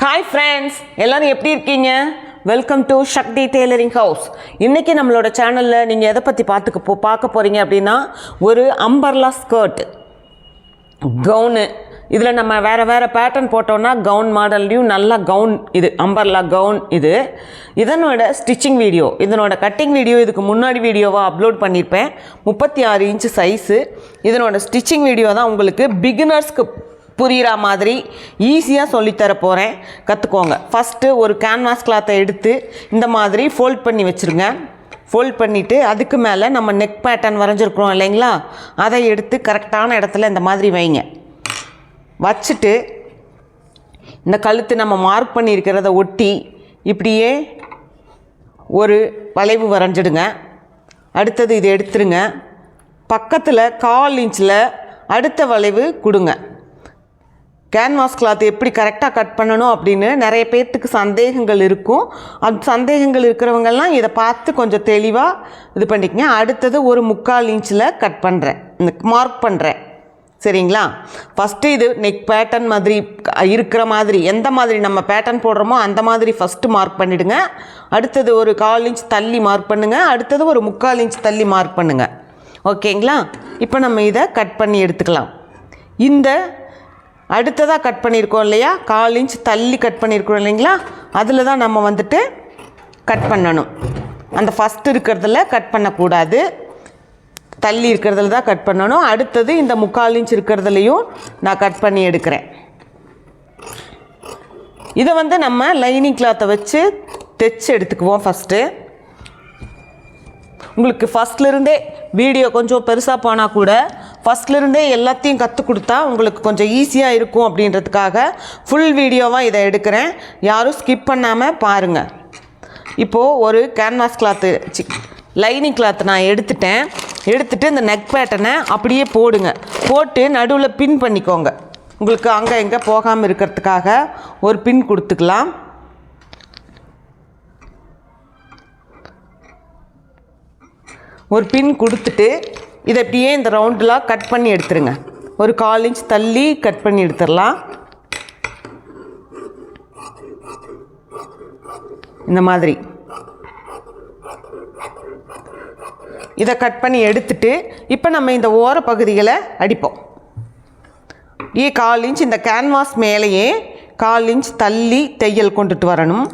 Hi friends, எல்லோரும் எப்படி இருக்கீங்க? Welcome to Shakti tailoring house. இன்றைக்கி நம்மளோட சேனலில் நீங்கள் எதை பற்றி பார்க்க போகிறீங்க அப்படின்னா, ஒரு அம்பர்லா ஸ்கர்ட் கவுனு. இதில் நம்ம வேறு பேட்டர்ன் போட்டோன்னா கவுன் மாடல்லையும் நல்லா கவுன், இது அம்பர்லா கவுன். இதனோட ஸ்டிச்சிங் வீடியோ, இதனோட கட்டிங் வீடியோ இதுக்கு முன்னாடி வீடியோவாக அப்லோட் பண்ணியிருப்பேன். 36 இன்ச்சு சைஸு. இதனோட ஸ்டிச்சிங் வீடியோ தான் உங்களுக்கு பிகினர்ஸ்க்கு புரிகிற மாதிரி ஈஸியாக சொல்லித்தர போகிறேன். கற்றுக்கோங்க. ஃபஸ்ட்டு ஒரு கேன்வாஸ் கிளாத்தை எடுத்து இந்த மாதிரி ஃபோல்ட் பண்ணி வச்சுருங்க. ஃபோல்ட் பண்ணிவிட்டு அதுக்கு மேலே நம்ம நெக் பேட்டர்ன் வரைஞ்சிருக்கிறோம் இல்லைங்களா, அதை எடுத்து கரெக்டான இடத்துல இந்த மாதிரி வைங்க. வச்சுட்டு இந்த கழுத்து நம்ம மார்க் பண்ணியிருக்கிறத ஒட்டி இப்படியே ஒரு வளைவு வரைஞ்சிடுங்க. அடுத்தது இது எடுத்துருங்க. பக்கத்தில் 1/4 இன்ச்சில் அடுத்த வளைவு கொடுங்க. கேன்வாஸ் கிளாத் எப்படி கரெக்டாக கட் பண்ணணும் அப்படின்னு நிறைய பேர்த்துக்கு சந்தேகங்கள் இருக்கும். அது சந்தேகங்கள் இருக்கிறவங்கெல்லாம் இதை பார்த்து கொஞ்சம் தெளிவாக இது பண்ணிக்கங்க. அடுத்தது ஒரு 3/4 இன்ச்சில் கட் பண்ணுறேன், இந்த மார்க் பண்ணுறேன். சரிங்களா? ஃபஸ்ட்டு இது நெக் பேட்டர்ன் மாதிரி இருக்கிற மாதிரி எந்த மாதிரி நம்ம பேட்டர்ன் போடுறோமோ அந்த மாதிரி ஃபஸ்ட்டு மார்க் பண்ணிவிடுங்க. அடுத்தது ஒரு 1/4 இன்ச் தள்ளி மார்க் பண்ணுங்கள். அடுத்தது ஒரு 3/4 இன்ச் தள்ளி மார்க் பண்ணுங்கள். ஓகேங்களா? இப்போ நம்ம இதை கட் பண்ணி எடுத்துக்கலாம். இந்த அடுத்ததாக கட் பண்ணியிருக்கோம் இல்லையா, 1/4 இன்ச் தள்ளி கட் பண்ணியிருக்கோம் இல்லைங்களா, அதில் தான் நம்ம வந்துட்டு கட் பண்ணணும். அந்த ஃபஸ்ட்டு இருக்கிறதுல கட் பண்ணக்கூடாது, தள்ளி இருக்கிறதுல தான் கட் பண்ணணும். அடுத்தது இந்த 3/4 இன்ச் இருக்கிறதுலையும் நான் கட் பண்ணி எடுக்கிறேன். இதை நம்ம லைனிங் கிளாத்தை வச்சு தைச்சு எடுத்துக்குவோம். ஃபஸ்ட்டு உங்களுக்கு ஃபஸ்ட்லேருந்தே வீடியோ கொஞ்சம் பெருசாக போனால் கூட ஃபஸ்ட்லேருந்தே எல்லாத்தையும் கற்றுக் கொடுத்தா உங்களுக்கு கொஞ்சம் ஈஸியாக இருக்கும் அப்படின்றதுக்காக ஃபுல் வீடியோவாக இதை எடுக்கிறேன். யாரும் ஸ்கிப் பண்ணாமல் பாருங்கள். இப்போது ஒரு கேன்வாஸ் கிளாத்து லைனிங் கிளாத்து நான் எடுத்துகிட்டு இந்த நெக் பேட்டர்னை அப்படியே போடுங்க. போட்டு நடுவில் பின் பண்ணிக்கோங்க. உங்களுக்கு அங்கே எங்கே போகாமல் இருக்கிறதுக்காக ஒரு பின் கொடுத்துக்கலாம். ஒரு பின் கொடுத்துட்டு இதை அப்படியே இந்த ரவுண்டெலாம் கட் பண்ணி எடுத்துருங்க. ஒரு 1/4 இன்ச் தள்ளி கட் பண்ணி எடுத்துடலாம். இந்த மாதிரி இதை கட் பண்ணி எடுத்துட்டு இப்போ நம்ம இந்த ஓர பகுதிகளை அடிப்போம். 1/4 இன்ச் இந்த கேன்வாஸ் மேலேயே 1/4 இன்ச் தள்ளி தையல் கொண்டுட்டு வரணும்.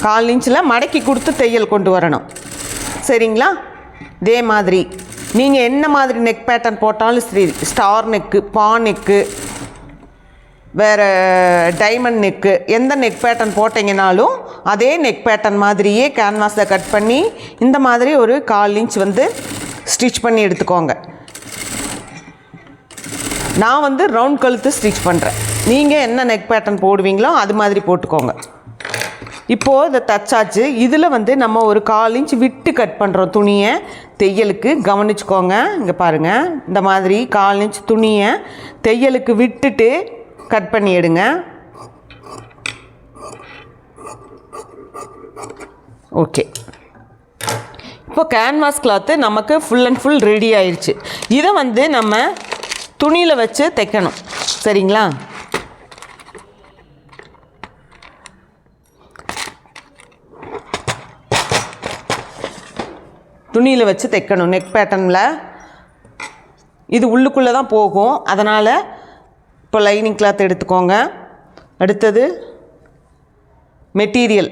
1/4 இன்ச்சில் மடக்கி கொடுத்து தையல் கொண்டு வரணும். சரிங்களா? இதே மாதிரி நீங்கள் என்ன மாதிரி நெக் பேட்டர்ன் போட்டாலும் சரி, ஸ்டார் நெக்கு, பா நெக்கு, வேறு டைமண்ட் நெக்கு, எந்த நெக் பேட்டர்ன் போட்டிங்கனாலும் அதே நெக் பேட்டர்ன் மாதிரியே கேன்வாஸை கட் பண்ணி இந்த மாதிரி ஒரு 1/4 இன்ச் ஸ்டிச் பண்ணி எடுத்துக்கோங்க. நான் ரவுண்ட் கழுத்து ஸ்டிச் பண்ணுறேன். நீங்கள் என்ன நெக் பேட்டர்ன் போடுவீங்களோ அது மாதிரி போட்டுக்கோங்க. இப்போது இதை தச்சாச்சு. இதில் நம்ம ஒரு 1/4 இன்ச் விட்டு கட் பண்ணுறோம் துணியை தையலுக்கு. கவனிச்சுக்கோங்க. இங்கே பாருங்கள், இந்த மாதிரி 1/4 இன்ச் துணியை தையலுக்கு விட்டுட்டு கட் பண்ணி எடுங்க. ஓகே, இப்போ கேன்வாஸ் கிளாத்து நமக்கு ஃபுல் அண்ட் ஃபுல் ரெடி ஆயிடுச்சு. இதை நம்ம துணியில் வச்சு தைக்கணும். சரிங்களா? துணியில் வச்சு தைக்கணும். நெக் பேட்டர்னில் இது உள்ளுக்குள்ளே தான் போகும். அதனால் இப்போ லைனிங் கிளாத் எடுத்துக்கோங்க. அடுத்தது மெட்டீரியல்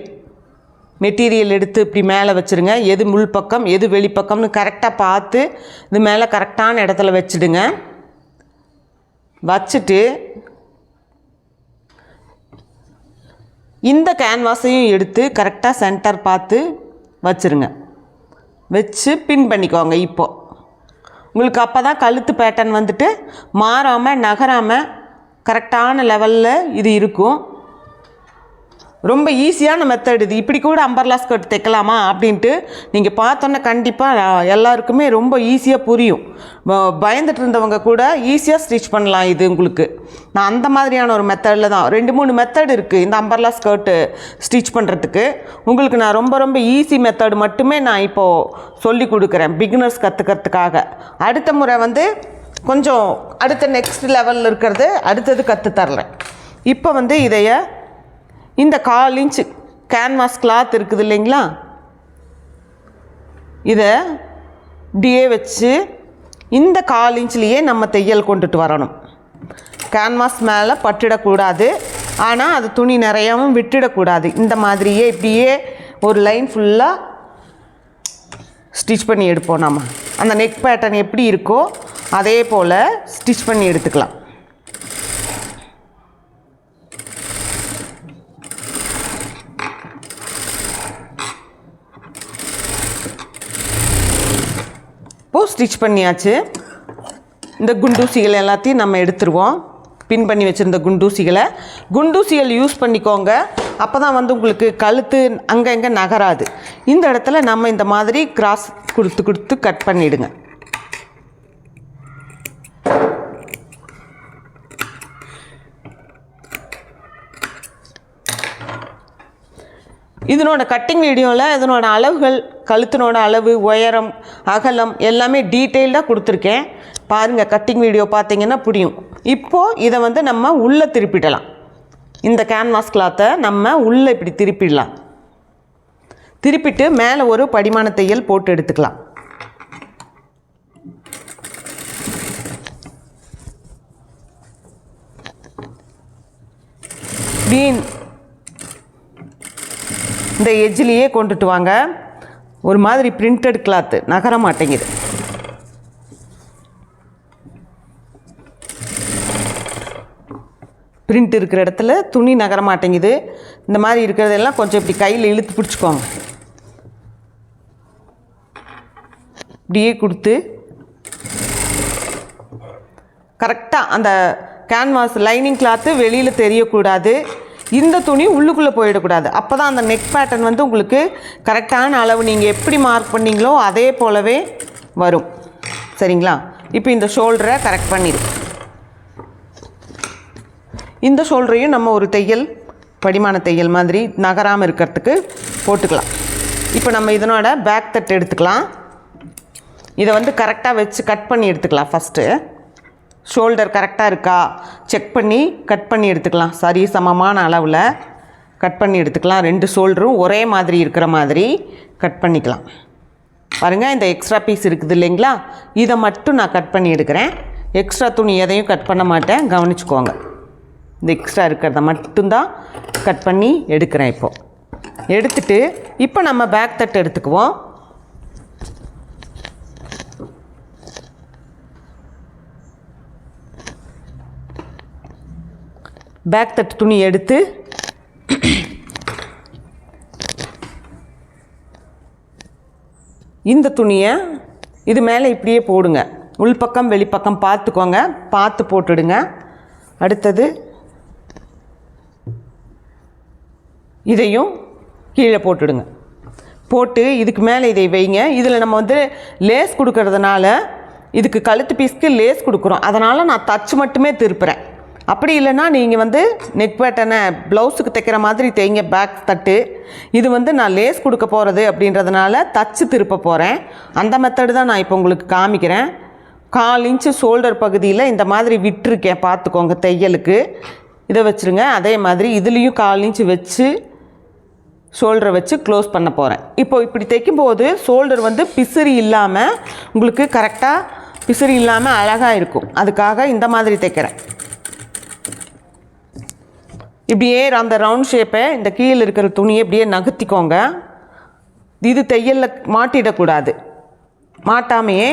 எடுத்து இப்படி மேலே வச்சுருங்க. எது முள் பக்கம் எது வெளிப்பக்கம்னு கரெக்டாக பார்த்து இது மேலே கரெக்டான இடத்துல வச்சுடுங்க. வச்சுட்டு இந்த கேன்வாஸையும் எடுத்து கரெக்டாக சென்டர் பார்த்து வச்சுருங்க. வச்சு பின் பண்ணிக்கோங்க. இப்போது உங்களுக்கு அப்போ தான் கழுத்து பேட்டர்ன் மாறாமல் நகராமல் கரெக்டான லெவலில் இது இருக்கும். ரொம்ப ஈஸியான மெத்தட் இது. இப்படி கூட அம்பர்லா ஸ்கர்ட் தைக்கலாமா அப்படின்ட்டு நீங்கள் பார்த்தோன்னே கண்டிப்பாக எல்லாருக்குமே ரொம்ப ஈஸியாக புரியும். பயந்துட்டு இருந்தவங்க கூட ஈஸியாக ஸ்டிச் பண்ணலாம். இது உங்களுக்கு நான் அந்த மாதிரியான ஒரு மெத்தடில் தான் 2-3 மெத்தட் இருக்குது இந்த அம்பர்லா ஸ்கர்ட்டு ஸ்டிச் பண்ணுறதுக்கு. உங்களுக்கு நான் ரொம்ப ஈஸி மெத்தட் மட்டுமே நான் இப்போது சொல்லி கொடுக்குறேன் பிகினர்ஸ் கற்றுக்கிறதுக்காக. அடுத்த முறை கொஞ்சம் அடுத்த நெக்ஸ்ட் லெவலில் இருக்கிறது அடுத்தது கற்றுத்தரேன். இப்போ வந்து இதைய இந்த 1/4 இன்ச்சு கேன்வாஸ் கிளாத் இருக்குது இல்லைங்களா, இதை இப்படியே வச்சு இந்த 1/4 இன்ச்லேயே நம்ம தையல் கொண்டுட்டு வரணும். கேன்வாஸ் மேலே பட்டிடக்கூடாது, ஆனால் அது துணி நிறையாவும் விட்டுடக்கூடாது. இந்த மாதிரியே இப்படியே ஒரு லைன் ஃபுல்லாக ஸ்டிச் பண்ணி எடுப்போம். நம்ம அந்த நெக் பேட்டர்ன் எப்படி இருக்கோ அதே போல் ஸ்டிச் பண்ணி எடுத்துக்கலாம். இப்போது ஸ்டிச் பண்ணியாச்சு. இந்த குண்டூசிகள் எல்லாத்தையும் நம்ம எடுத்துருவோம். பின் பண்ணி வச்சுருந்த குண்டூசிகள் யூஸ் பண்ணிக்கோங்க. அப்போ தான் வந்து உங்களுக்கு கழுத்து அங்கே இங்கே நகராது. இந்த இடத்துல நம்ம இந்த மாதிரி கிராஸ் கொடுத்து கட் பண்ணிவிடுங்க. இதனோட கட்டிங் வீடியோவில் இதனோட அளவுகள், கழுத்தினோட அளவு, உயரம், அகலம் எல்லாமே டீட்டெயில்டாக கொடுத்துருக்கேன். பாருங்கள், கட்டிங் வீடியோ பார்த்தீங்கன்னா புரியும். இப்போது இதை வந்து நம்ம உள்ளே திருப்பிடலாம். இந்த கேன்வாஸ் கிளாத்தை நம்ம உள்ளே இப்படி திருப்பிடலாம். திருப்பிட்டு மேலே ஒரு படிமான தையல் போட்டு எடுத்துக்கலாம். இந்த எஜ்ஜிலேயே கொண்டுட்டு வாங்க. ஒரு மாதிரி பிரிண்டட் கிளாத்து நகர மாட்டேங்குது. பிரிண்ட் இருக்கிற இடத்துல துணி நகர மாட்டேங்குது. இந்த மாதிரி இருக்கிறதெல்லாம் கொஞ்சம் இப்படி கையில் இழுத்து பிடிச்சிக்கோங்க. இப்படியே கொடுத்து கரெக்டாக அந்த கேன்வாஸ் லைனிங் கிளாத்து வெளியில் தெரியக்கூடாது. இந்த துணி உள்ளுக்குள்ளே போயிடக்கூடாது. அப்போ தான் அந்த நெக் பேட்டர்ன் வந்து உங்களுக்கு கரெக்டான அளவு நீங்கள் எப்படி மார்க் பண்ணிங்களோ அதே போலவே வரும். சரிங்களா? இப்போ இந்த ஷோல்டரை கரெக்ட் பண்ணிடும். இந்த ஷோல்டரையும் நம்ம ஒரு தையல், படிமான தையல் மாதிரி நகராமல் இருக்கிறதுக்கு போட்டுக்கலாம். இப்போ நம்ம இதனோட பேக் தட்டு எடுத்துக்கலாம். இதை வந்து கரெக்டாக வச்சு கட் பண்ணி எடுத்துக்கலாம். ஃபஸ்ட்டு ஷோல்டர் கரெக்டாக இருக்கா செக் பண்ணி கட் பண்ணி எடுத்துக்கலாம். சரி சமமான அளவில் கட் பண்ணி எடுத்துக்கலாம். 2 ஷோல்டரும் ஒரே மாதிரி இருக்கிற மாதிரி கட் பண்ணிக்கலாம். பாருங்கள், இந்த எக்ஸ்ட்ரா பீஸ் இருக்குது இல்லைங்களா, இதை மட்டும் நான் கட் பண்ணி எடுக்கிறேன். எக்ஸ்ட்ரா துணி எதையும் கட் பண்ண மாட்டேன், கவனிச்சுக்கோங்க. இந்த எக்ஸ்ட்ரா இருக்கிறத மட்டும்தான் கட் பண்ணி எடுக்கிறேன். இப்போது எடுத்துட்டு இப்போ நம்ம பேக் தட்டு எடுத்துக்குவோம். பேக் தட்டு துணி எடுத்து இந்த துணியை இது மேலே இப்படியே போடுங்க. உள்பக்கம் வெளிப்பக்கம் பார்த்துக்கோங்க, பார்த்து போட்டுடுங்க. அடுத்தது இதையும் கீழே போட்டுடுங்க. போட்டு இதுக்கு மேலே இதை வைங்க. இதில் நம்ம வந்து லேஸ் கொடுக்கறதுனால இதுக்கு கழுத்து பீஸ்க்கு லேஸ் கொடுக்குறோம். அதனால் நான் தச்சு மட்டுமே திருப்புறேன். அப்படி இல்லைன்னா நீங்கள் வந்து நெக் பேட்டர்னை ப்ளவுஸுக்கு தைக்கிற மாதிரி தைங்க பேக் தட்டு. இது வந்து நான் லேஸ் கொடுக்க போகிறது அப்படின்றதுனால தச்சு திருப்ப போகிறேன். அந்த மெத்தடு தான் நான் இப்போ உங்களுக்கு காமிக்கிறேன். 1/4 இன்ச்சு ஷோல்டர் பகுதியில் இந்த மாதிரி விட்டுருக்கேன், பார்த்துக்கோங்க தையலுக்கு. இதை வச்சுருங்க. அதே மாதிரி இதுலேயும் 1/4 இன்ச்சு வச்சு ஷோல்டரை வச்சு க்ளோஸ் பண்ண போகிறேன். இப்போது இப்படி தைக்கும்போது ஷோல்டர் வந்து பிசிறி இல்லாமல் உங்களுக்கு கரெக்டாக பிசிறி இல்லாமல் அழகாக இருக்கும். அதுக்காக இந்த மாதிரி தைக்கிறேன். இப்படியே அந்த ரவுண்ட் ஷேப்பை இந்த கீழே இருக்கிற துணியை இப்படியே நகர்த்திக்கோங்க. இது தையலில் மாட்டிடக்கூடாது. மாட்டாமையே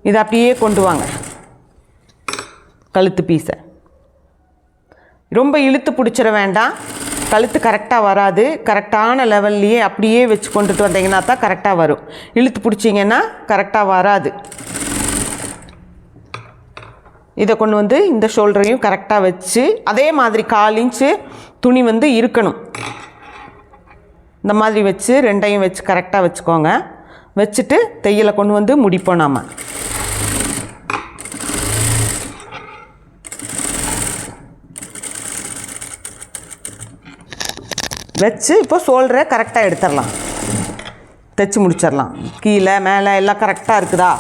இதை அப்படியே கொண்டு வாங்க. கழுத்து பீஸை ரொம்ப இழுத்து பிடிச்சிட வேண்டாம். கழுத்து கரெக்டாக வராது. கரெக்டான லெவல்லையே அப்படியே வச்சு கொண்டுட்டு வந்தீங்கன்னா தான் கரெக்டாக வரும். இழுத்து பிடிச்சிங்கன்னா கரெக்டாக வராது. இதை கொண்டு வந்து இந்த ஷோல்டரையும் கரெக்டாக வச்சு அதே மாதிரி 1/4 இன்ச்சு துணி வந்து இருக்கணும். இந்த மாதிரி வச்சு 2ஐயும் வச்சு கரெக்டாக வச்சுக்கோங்க. வச்சுட்டு தையலை கொண்டு வந்து முடிப்போம். நாம் வச்சு இப்போ ஷோல்டரை கரெக்டாக எடுத்துடலாம். தைச்சி முடிச்சிடலாம். கீழே மேலே எல்லாம் கரெக்டாக இருக்குதா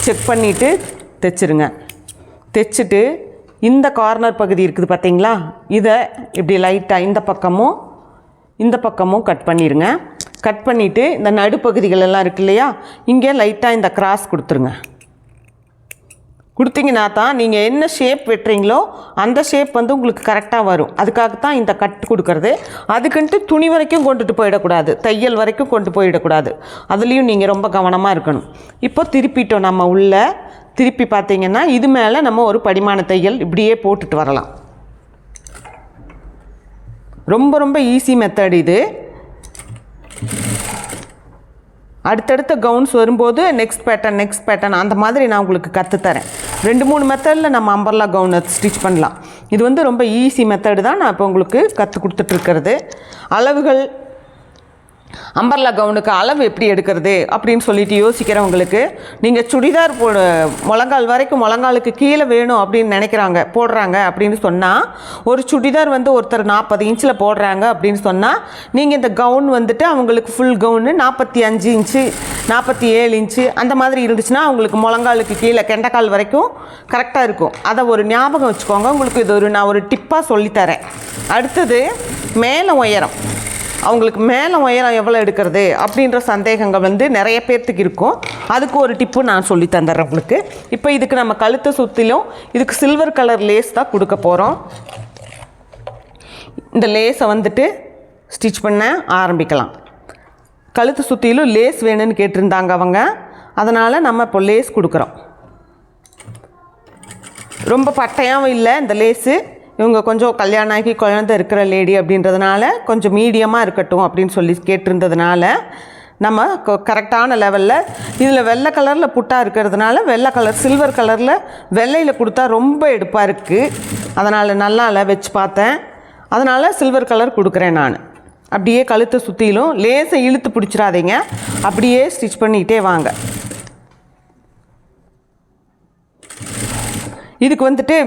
செக் பண்ணிவிட்டு தைச்சிருங்க. தைச்சிட்டு இந்த கார்னர் பகுதி இருக்குது பார்த்தீங்களா, இதை இப்படி லைட்டாக இந்த பக்கமும் கட் பண்ணிடுங்க. கட் பண்ணிவிட்டு இந்த நடுப்பகுதிகள் எல்லாம் இருக்கு இல்லையா, இங்கே லைட்டாக இந்த கிராஸ் கொடுத்துருங்க. கொடுத்தீங்கன்னா தான் நீங்கள் என்ன ஷேப் வெட்டுறீங்களோ அந்த ஷேப் வந்து உங்களுக்கு கரெக்டாக வரும். அதுக்காகத்தான் இந்த கட் கொடுக்கறது. அதுக்குன்ட்டு துணி வரைக்கும் கொண்டுட்டு போயிடக்கூடாது, தையல் வரைக்கும் கொண்டு போயிடக்கூடாது. அதுலேயும் நீங்கள் ரொம்ப கவனமாக இருக்கணும். இப்போ திருப்பிட்டோம், நம்ம உள்ள திருப்பி பார்த்தீங்கன்னா இது மேலே நம்ம ஒரு படிமான தையல் இப்படியே போட்டுட்டு வரலாம். ரொம்ப ரொம்ப ஈஸி மெத்தட் இது. அடுத்தடுத்த கவுன்ஸ் வரும்போது நெக்ஸ்ட் பேட்டர்ன் அந்த மாதிரி நான் உங்களுக்கு கற்றுத்தரேன். 2-3 மெத்தடில் நம்ம அம்பர்லா கவுனை ஸ்டிச் பண்ணலாம். இது வந்து ரொம்ப ஈஸி மெத்தடு தான் நான் இப்போ உங்களுக்கு கற்றுக் கொடுத்துட்ருக்கிறது. அளவுகள் அம்பர்லா கவுனுக்கு அளவு எப்படி எடுக்கிறது அப்படின்னு சொல்லிட்டு யோசிக்கிறவங்களுக்கு, நீங்கள் சுடிதார் முழங்கால் வரைக்கும் முழங்காலுக்கு கீழே வேணும் அப்படின்னு போடுறாங்க அப்படின்னு சொன்னால், ஒரு சுடிதார் வந்து ஒருத்தர் 40 இன்ச்சில் போடுறாங்க அப்படின்னு சொன்னால், நீங்கள் இந்த கவுன் வந்துட்டு அவங்களுக்கு ஃபுல் கவுனு 45 இன்ச்சு 47 இன்ச்சு அந்த மாதிரி இருந்துச்சுன்னா அவங்களுக்கு முழங்காலுக்கு கீழே கெண்டைக்கால் வரைக்கும் கரெக்டாக இருக்கும். அதை ஒரு ஞாபகம் வச்சுக்கோங்க. உங்களுக்கு இது நான் ஒரு டிப்பாக சொல்லித்தரேன். அடுத்தது மேலே உயரம். அவங்களுக்கு மேலே உயரம் எவ்வளோ எடுக்கிறது அப்படின்ற சந்தேகங்கள் வந்து நிறைய பேர்த்துக்கு இருக்கும். அதுக்கு ஒரு டிப்பு நான் சொல்லி தந்துடுறேன் உங்களுக்கு. இப்போ இதுக்கு நம்ம கழுத்தை சுற்றிலும் இதுக்கு சில்வர் கலர் லேஸ் தான் கொடுக்க போகிறோம். இந்த லேஸை வந்துட்டு ஸ்டிச் பண்ண ஆரம்பிக்கலாம். கழுத்து சுற்றிலும் லேஸ் வேணும்னு கேட்டிருந்தாங்க அவங்க, அதனால் நம்ம இப்போ லேஸ் கொடுக்குறோம். ரொம்ப பட்டையாகவும் இல்லை இந்த லேஸு. இவங்க கொஞ்சம் கல்யாணம் ஆகி குழந்தை இருக்கிற லேடி அப்படின்றதுனால கொஞ்சம் மீடியமாக இருக்கட்டும் அப்படின்னு சொல்லி கேட்டிருந்ததுனால நம்ம கரெக்டான லெவலில் இதில் வெள்ளை கலரில் புட்டா இருக்கிறதுனால வெள்ளை கலர் சில்வர் கலரில் வெள்ளையில் கொடுத்தா ரொம்ப எடுப்பாக இருக்குது. அதனால் நல்லா வச்சு பார்த்தேன், அதனால் சில்வர் கலர் கொடுக்குறேன் நான். அப்படியே கழுத்தை சுற்றிலும் லேசை இழுத்து பிடிச்சிடாதீங்க, அப்படியே ஸ்டிச் பண்ணிக்கிட்டே வாங்க. இதுக்கு வந்துட்டு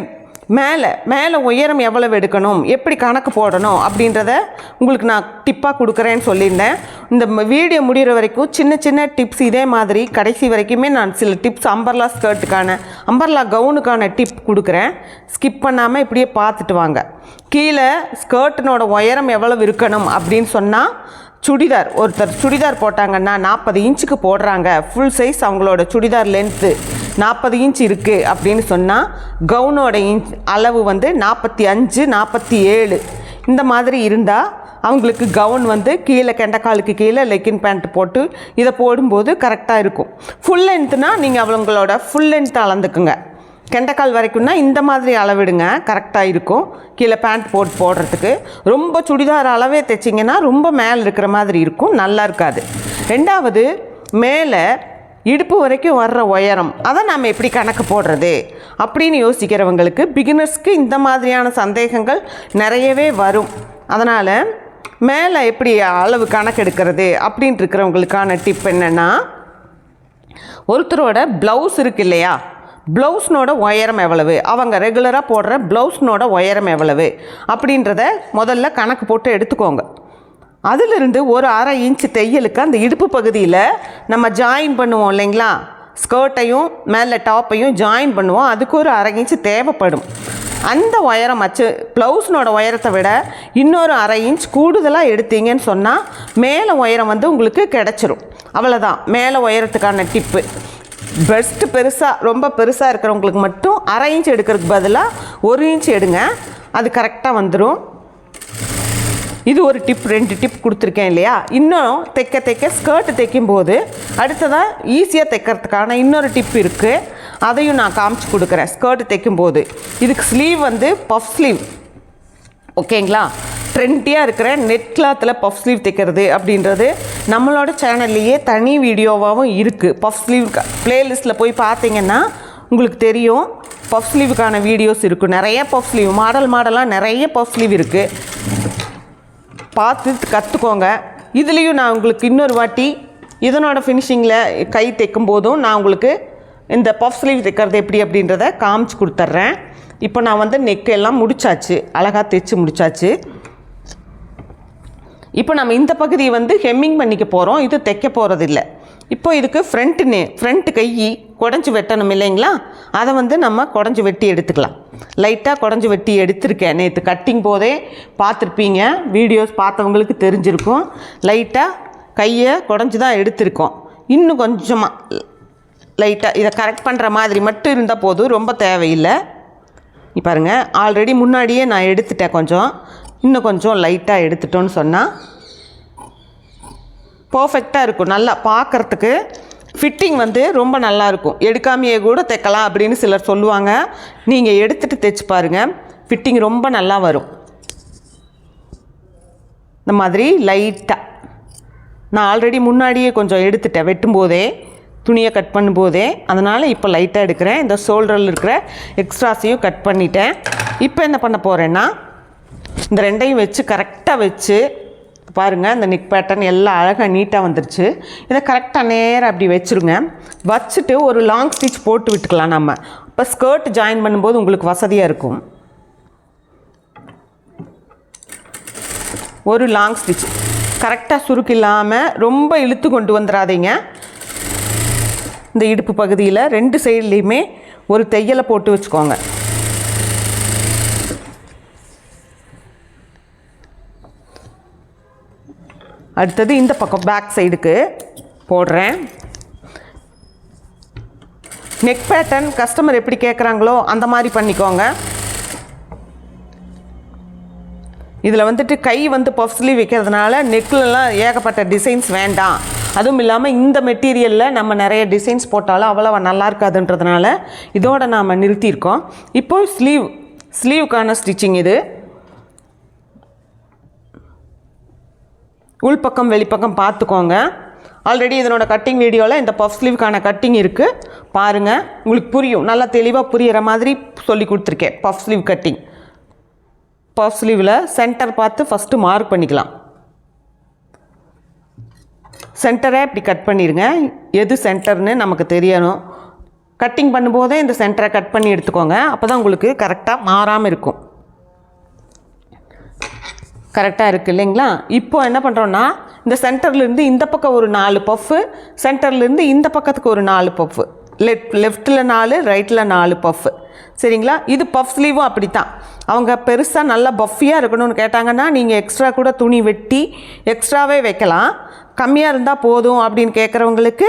மேலே உயரம் எவ்வளவு எடுக்கணும், எப்படி கணக்கு போடணும் அப்படின்றத உங்களுக்கு நான் டிப்பாக கொடுக்குறேன்னு சொல்லியிருந்தேன். இந்த வீடியோ முடிகிற வரைக்கும் சின்ன டிப்ஸ் இதே மாதிரி கடைசி வரைக்குமே நான் சில டிப்ஸ் அம்பர்லா கவுனுக்கான டிப் கொடுக்குறேன். ஸ்கிப் பண்ணாமல் இப்படியே பார்த்துட்டு வாங்க. கீழே ஸ்கர்ட்டினோட உயரம் எவ்வளவு இருக்கணும் அப்படின்னு சொன்னால், ஒருத்தர் சுடிதார் போட்டாங்கன்னா 40 இன்ச்சுக்கு போடுறாங்க, ஃபுல் சைஸ் அவங்களோட சுடிதார் லென்த்து 40 இன்ச் இருக்குது அப்படின்னு சொன்னால், கவுனோட அளவு வந்து 45 47 இந்த மாதிரி இருந்தால் அவங்களுக்கு கவுன் வந்து கீழே கெண்டைக்காலுக்கு கீழே லெக்கின் பேண்ட் போட்டு இதை போடும்போது கரெக்டாக இருக்கும். ஃபுல் லென்த்துனால் நீங்கள் அவங்களோட ஃபுல் லென்த் அளந்துக்குங்க. கெண்டைக்கால் வரைக்கும்னா இந்த மாதிரி அளவிடுங்க, கரெக்டாக இருக்கும் கீழே பேண்ட் போடுறதுக்கு. ரொம்ப சுடிதார் அளவே தைச்சிங்கன்னா ரொம்ப மேலே இருக்கிற மாதிரி இருக்கும், நல்லா இருக்காது. ரெண்டாவது, மேலே இடுப்பு வரைக்கும் வர்ற உயரம் அதை நாம் எப்படி கணக்கு போடுறது அப்படின்னு யோசிக்கிறவங்களுக்கு, பிகினர்ஸ்க்கு இந்த மாதிரியான சந்தேகங்கள் நிறையவே வரும். அதனால் மேலே எப்படி அளவு கணக்கு எடுக்கிறது அப்படின்ட்டு இருக்கிறவங்களுக்கான டிப் என்னென்னா, ஒருத்தரோட ப்ளவுஸ் இருக்கு இல்லையா, ப்ளவுஸ்னோட உயரம் எவ்வளவு, அவங்க ரெகுலராக போடுற ப்ளவுஸ்னோட உயரம் எவ்வளவு அப்படின்றத முதல்ல கணக்கு போட்டு எடுத்துக்கோங்க. அதிலிருந்து ஒரு 1/2 இன்ச்சு தையலுக்கு அந்த இடுப்பு பகுதியில் நம்ம ஜாயின் பண்ணுவோம் இல்லைங்களா, ஸ்கர்ட்டையும் மேலே டாப்பையும் ஜாயின் பண்ணுவோம், அதுக்கு ஒரு 1/2 இன்ச்சு தேவைப்படும். அந்த உயரம் ப்ளவுஸ்னோட உயரத்தை விட இன்னொரு 1/2 இன்ச் கூடுதலாக எடுத்தீங்கன்னு சொன்னால் மேலே உயரம் வந்து உங்களுக்கு கிடச்சிரும். அவ்வளோதான் மேலே உயரத்துக்கான டிப்பு. பெருசாக ரொம்ப பெருசாக இருக்கிறவங்களுக்கு மட்டும் 1/2 இன்ச் எடுக்கிறதுக்கு பதிலாக 1 இன்ச் எடுங்க, அது கரெக்டாக வந்துடும். இது ஒரு டிப், 2 டிப் கொடுத்துருக்கேன் இல்லையா. இன்னும் தைக்க ஸ்கர்ட் தைக்கும்போது அடுத்ததாக ஈஸியாக தைக்கிறதுக்கான இன்னொரு டிப் இருக்குது, அதையும் நான் காமிச்சு கொடுக்குறேன். ஸ்கர்ட் தைக்கும்போது இதுக்கு ஸ்லீவ் வந்து பஃப் ஸ்லீவ், ஓகேங்களா. ட்ரெண்டியாக இருக்கிற நெட் கிளாத்தில் பஃப் ஸ்லீவ் தைக்கிறது அப்படின்றது நம்மளோட சேனல்லையே தனி வீடியோவாகவும் இருக்குது. பஃப் ஸ்லீவ் ப்ளேலிஸ்ட்டில் போய் பார்த்தீங்கன்னா உங்களுக்கு தெரியும், பஃப் ஸ்லீவுக்கான வீடியோஸ் இருக்குது. நிறைய பஃப் ஸ்லீவ் மாடலாக நிறைய பஃப் ஸ்லீவ் இருக்குது, பார்த்து கற்றுக்கோங்க. இதுலேயும் நான் உங்களுக்கு இன்னொரு வாட்டி இதனோட ஃபினிஷிங்கில் கை தைக்கும் போதும் நான் உங்களுக்கு இந்த பஃப் ஸ்லீவ் தைக்கிறது எப்படி அப்படின்றத காமிச்சு கொடுத்துட்றேன். இப்போ நான் வந்து நெக் எல்லாம் முடிச்சாச்சு, அழகாக தைச்சு முடிச்சாச்சு. இப்போ நம்ம இந்த பகுதியை வந்து ஹெம்மிங் பண்ணிக்க போகிறோம், இது தைக்க போகிறதில்ல. இப்போ இதுக்கு ஃப்ரண்ட்டு கை குடஞ்சி வெட்டணும் இல்லைங்களா, அதை வந்து நம்ம குடஞ்சி வெட்டி எடுத்துக்கலாம். லைட்டாக குடஞ்சி வெட்டி எடுத்திருக்கேன். நேற்று கட்டிங் போதே பார்த்துருப்பீங்க, வீடியோஸ் பார்த்தவங்களுக்கு தெரிஞ்சிருக்கும். லைட்டாக கையை குடஞ்சி தான் எடுத்திருக்கோம். இன்னும் கொஞ்சமாக லைட்டாக இதை கரெக்ட் பண்ணுற மாதிரி மட்டும் இருந்தால் போதும், ரொம்ப தேவையில்லை. பாருங்கள், ஆல்ரெடி முன்னாடியே நான் எடுத்துட்டேன். இன்னும் கொஞ்சம் லைட்டாக எடுத்துட்டோன்னு சொன்னால் பர்ஃபெக்டாக இருக்கும். நல்லா பார்க்குறதுக்கு ஃபிட்டிங் வந்து ரொம்ப நல்லாயிருக்கும். எடுக்காமையே கூட தைக்கலாம் அப்படின்னு சிலர் சொல்லுவாங்க. நீங்கள் எடுத்துகிட்டு தைச்சி பாருங்கள், ஃபிட்டிங் ரொம்ப நல்லா வரும். இந்த மாதிரி லைட்டாக நான் ஆல்ரெடி முன்னாடியே கொஞ்சம் எடுத்துட்டேன் வெட்டும்போதே, துணியை கட் பண்ணும்போதே. அதனால் இப்போ லைட்டாக எடுக்கிறேன். இந்த ஷோல்டரில் இருக்கிற எக்ஸ்ட்ராஸையும் கட் பண்ணிட்டேன். இப்போ என்ன பண்ண போகிறேன்னா, இந்த ரெண்டையும் வச்சு கரெக்டாக வச்சு பாருங்கள், இந்த நெக் பேட்டர்ன் எல்லாம் அழகாக நீட்டாக வந்துருச்சு. இதை கரெக்டாக நேராக அப்படி வச்சுருங்க. வச்சுட்டு ஒரு லாங் ஸ்டிச் போட்டு விட்டுக்கலாம். நம்ம இப்போ ஸ்கர்ட் ஜாயின் பண்ணும்போது உங்களுக்கு வசதியாக இருக்கும். ஒரு லாங் ஸ்டிச் கரெக்டாக சுருக்கு இல்லாமல் ரொம்ப இழுத்து கொண்டு வந்துடாதீங்க. இந்த இடுப்பு பகுதியில் 2 சைட்லேயுமே ஒரு தையலை போட்டு வச்சுக்கோங்க. அடுத்தது இந்த பக்கம் பேக் சைடுக்கு போடுறேன். நெக் பேட்டர்ன் கஸ்டமர் எப்படி கேட்குறாங்களோ அந்த மாதிரி பண்ணிக்கோங்க. இதில் வந்துட்டு கை வந்து பஃப் ஸ்லீவ் வைக்கிறதுனால நெக்லலாம் ஏகப்பட்ட டிசைன்ஸ் வேண்டாம். அதுவும் இல்லாமல் இந்த மெட்டீரியலில் நம்ம நிறைய டிசைன்ஸ் போட்டாலும் அவ்வளோ நல்லா இருக்காதுன்றதுனால இதோடு நாம் நிறுத்தியிருக்கோம். இப்போது ஸ்லீவுக்கான ஸ்டிச்சிங் இது. உள்பக்கம் வெளிப்பக்கம் பார்த்துக்கோங்க. ஆல்ரெடி இதனோட கட்டிங் வீடியோவில் இந்த பஃப் ஸ்லீவுக்கான கட்டிங் இருக்குது, பாருங்கள், உங்களுக்கு புரியும். நல்லா தெளிவாக புரிகிற மாதிரி சொல்லி கொடுத்துருக்கேன். Puff sleeve cutting. பஃப் ஸ்லீவில் சென்டர் பார்த்து ஃபஸ்ட்டு மார்க் பண்ணிக்கலாம். சென்டரை இப்படி கட் பண்ணிடுங்க. எது சென்டர்னு நமக்கு தெரியணும். கட்டிங் பண்ணும்போதே இந்த சென்டரை கட் பண்ணி எடுத்துக்கோங்க. அப்போ தான் உங்களுக்கு கரெக்டாக மாறாமல் இருக்கும். கரெக்டாக இருக்குது இல்லைங்களா? இப்போ என்ன பண்ணுறோன்னா, இந்த சென்டர்லேருந்து இந்த பக்கம் ஒரு 4 பஃப்பு, சென்டர்லேருந்து இந்த பக்கத்துக்கு ஒரு 4 பஃப்பு, லெஃப்ட்டில் 4, ரைட்டில் 4 பஃப்பு. சரிங்களா? இது பஃப் ஸ்லீவும் அப்படி தான். அவங்க பெருசாக நல்லா பஃபியாக இருக்கணும்னு கேட்டாங்கன்னா நீங்கள் எக்ஸ்ட்ரா கூட துணி வெட்டி எக்ஸ்ட்ராவே வைக்கலாம். கம்மியாக இருந்தால் போதும் அப்படின்னு கேட்குறவங்களுக்கு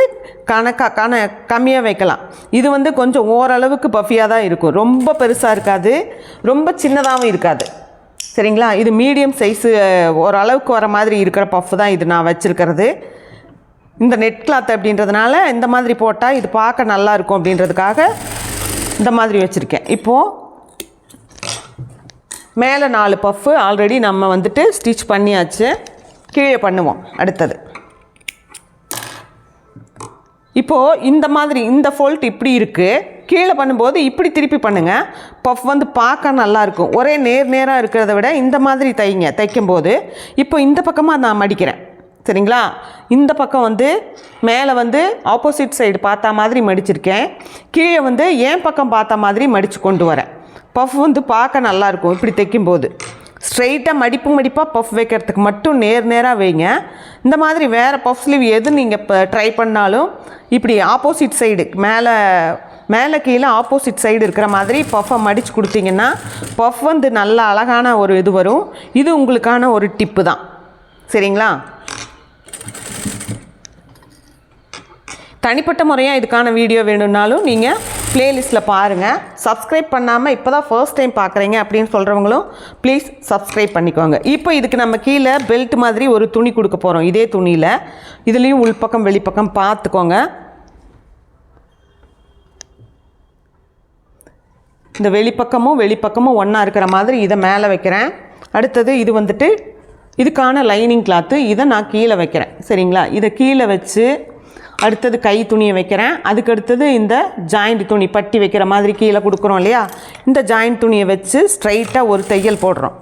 கம்மியாக வைக்கலாம். இது வந்து கொஞ்சம் ஓரளவுக்கு பஃபியாக தான் இருக்கும். ரொம்ப பெருசாக இருக்காது, ரொம்ப சின்னதாகவும் இருக்காது. சரிங்களா? இது மீடியம் சைஸு ஓரளவுக்கு வர மாதிரி இருக்கிற பஃப் தான் இது நான் வச்சுருக்கிறது. இந்த நெட் கிளாத் அப்படின்றதுனால இந்த மாதிரி போட்டால் இது பார்க்க நல்லா இருக்கும் அப்படின்றதுக்காக இந்த மாதிரி வச்சுருக்கேன். இப்போது மேலே 4 பஃப்பு ஆல்ரெடி நம்ம வந்துட்டு ஸ்டிச் பண்ணியாச்சு. கீழே பண்ணுவோம் அடுத்தது. இப்போது இந்த மாதிரி இந்த ஃபோல்ட் இப்படி இருக்குது. கீழே பண்ணும்போது இப்படி திருப்பி பண்ணுங்கள். பஃப் வந்து பார்க்க நல்லாயிருக்கும். ஒரே நேராக இருக்கிறத விட இந்த மாதிரி தைக்கும்போது இப்போ இந்த பக்கமாக நான் மடிக்கிறேன். சரிங்களா? இந்த பக்கம் வந்து மேலே வந்து ஆப்போசிட் சைடு பார்த்தா மாதிரி மடிச்சிருக்கேன். கீழே வந்து என் பக்கம் பார்த்தா மாதிரி மடித்து கொண்டு வரேன். பஃப் வந்து பார்க்க நல்லாயிருக்கும். இப்படி தைக்கும்போது ஸ்ட்ரெயிட்டாக மடிப்பாக பஃப் வைக்கிறதுக்கு மட்டும் நேராக வைங்க. இந்த மாதிரி வேறு பஃப் ஸ்லீவ் எது நீங்கள் இப்போ ட்ரை பண்ணாலும் இப்படி ஆப்போசிட் சைடு மேலே கீழே ஆப்போசிட் சைடு இருக்கிற மாதிரி பஃப்பை மடித்து கொடுத்தீங்கன்னா பஃப் வந்து நல்ல அழகான ஒரு இது வரும். இது உங்களுக்கான ஒரு டிப்பு தான். சரிங்களா? தனிப்பட்ட முறையாக இதுக்கான வீடியோ வேணும்னாலும் நீங்கள் ப்ளேலிஸ்ட்டில் பாருங்கள். சப்ஸ்கிரைப் பண்ணாமல் இப்போ தான் ஃபர்ஸ்ட் டைம் பார்க்குறீங்க அப்படின்னு சொல்கிறவங்களும் ப்ளீஸ் சப்ஸ்கிரைப் பண்ணிக்கோங்க. இப்போ இதுக்கு நம்ம கீழே பெல்ட் மாதிரி ஒரு துணி கொடுக்க போகிறோம். இதே துணியில் இதுலேயும் உள்பக்கம் வெளிப்பக்கம் பார்த்துக்கோங்க. இந்த வெளிப்பக்கமும் ஒன்றா இருக்கிற மாதிரி இதை மேலே வைக்கிறேன். அடுத்தது இது வந்துட்டு இதுக்கான லைனிங் கிளாத்து, இதை நான் கீழே வைக்கிறேன். சரிங்களா? இதை கீழே வச்சு அடுத்தது கை துணியை வைக்கிறேன். அதுக்கு அடுத்தது இந்த ஜாயிண்ட் துணி பட்டி வைக்கிற மாதிரி கீழே கொடுக்குறோம் இல்லையா, இந்த ஜாயிண்ட் துணியை வச்சு ஸ்ட்ரைட்டாக ஒரு தையல் போடுறோம்.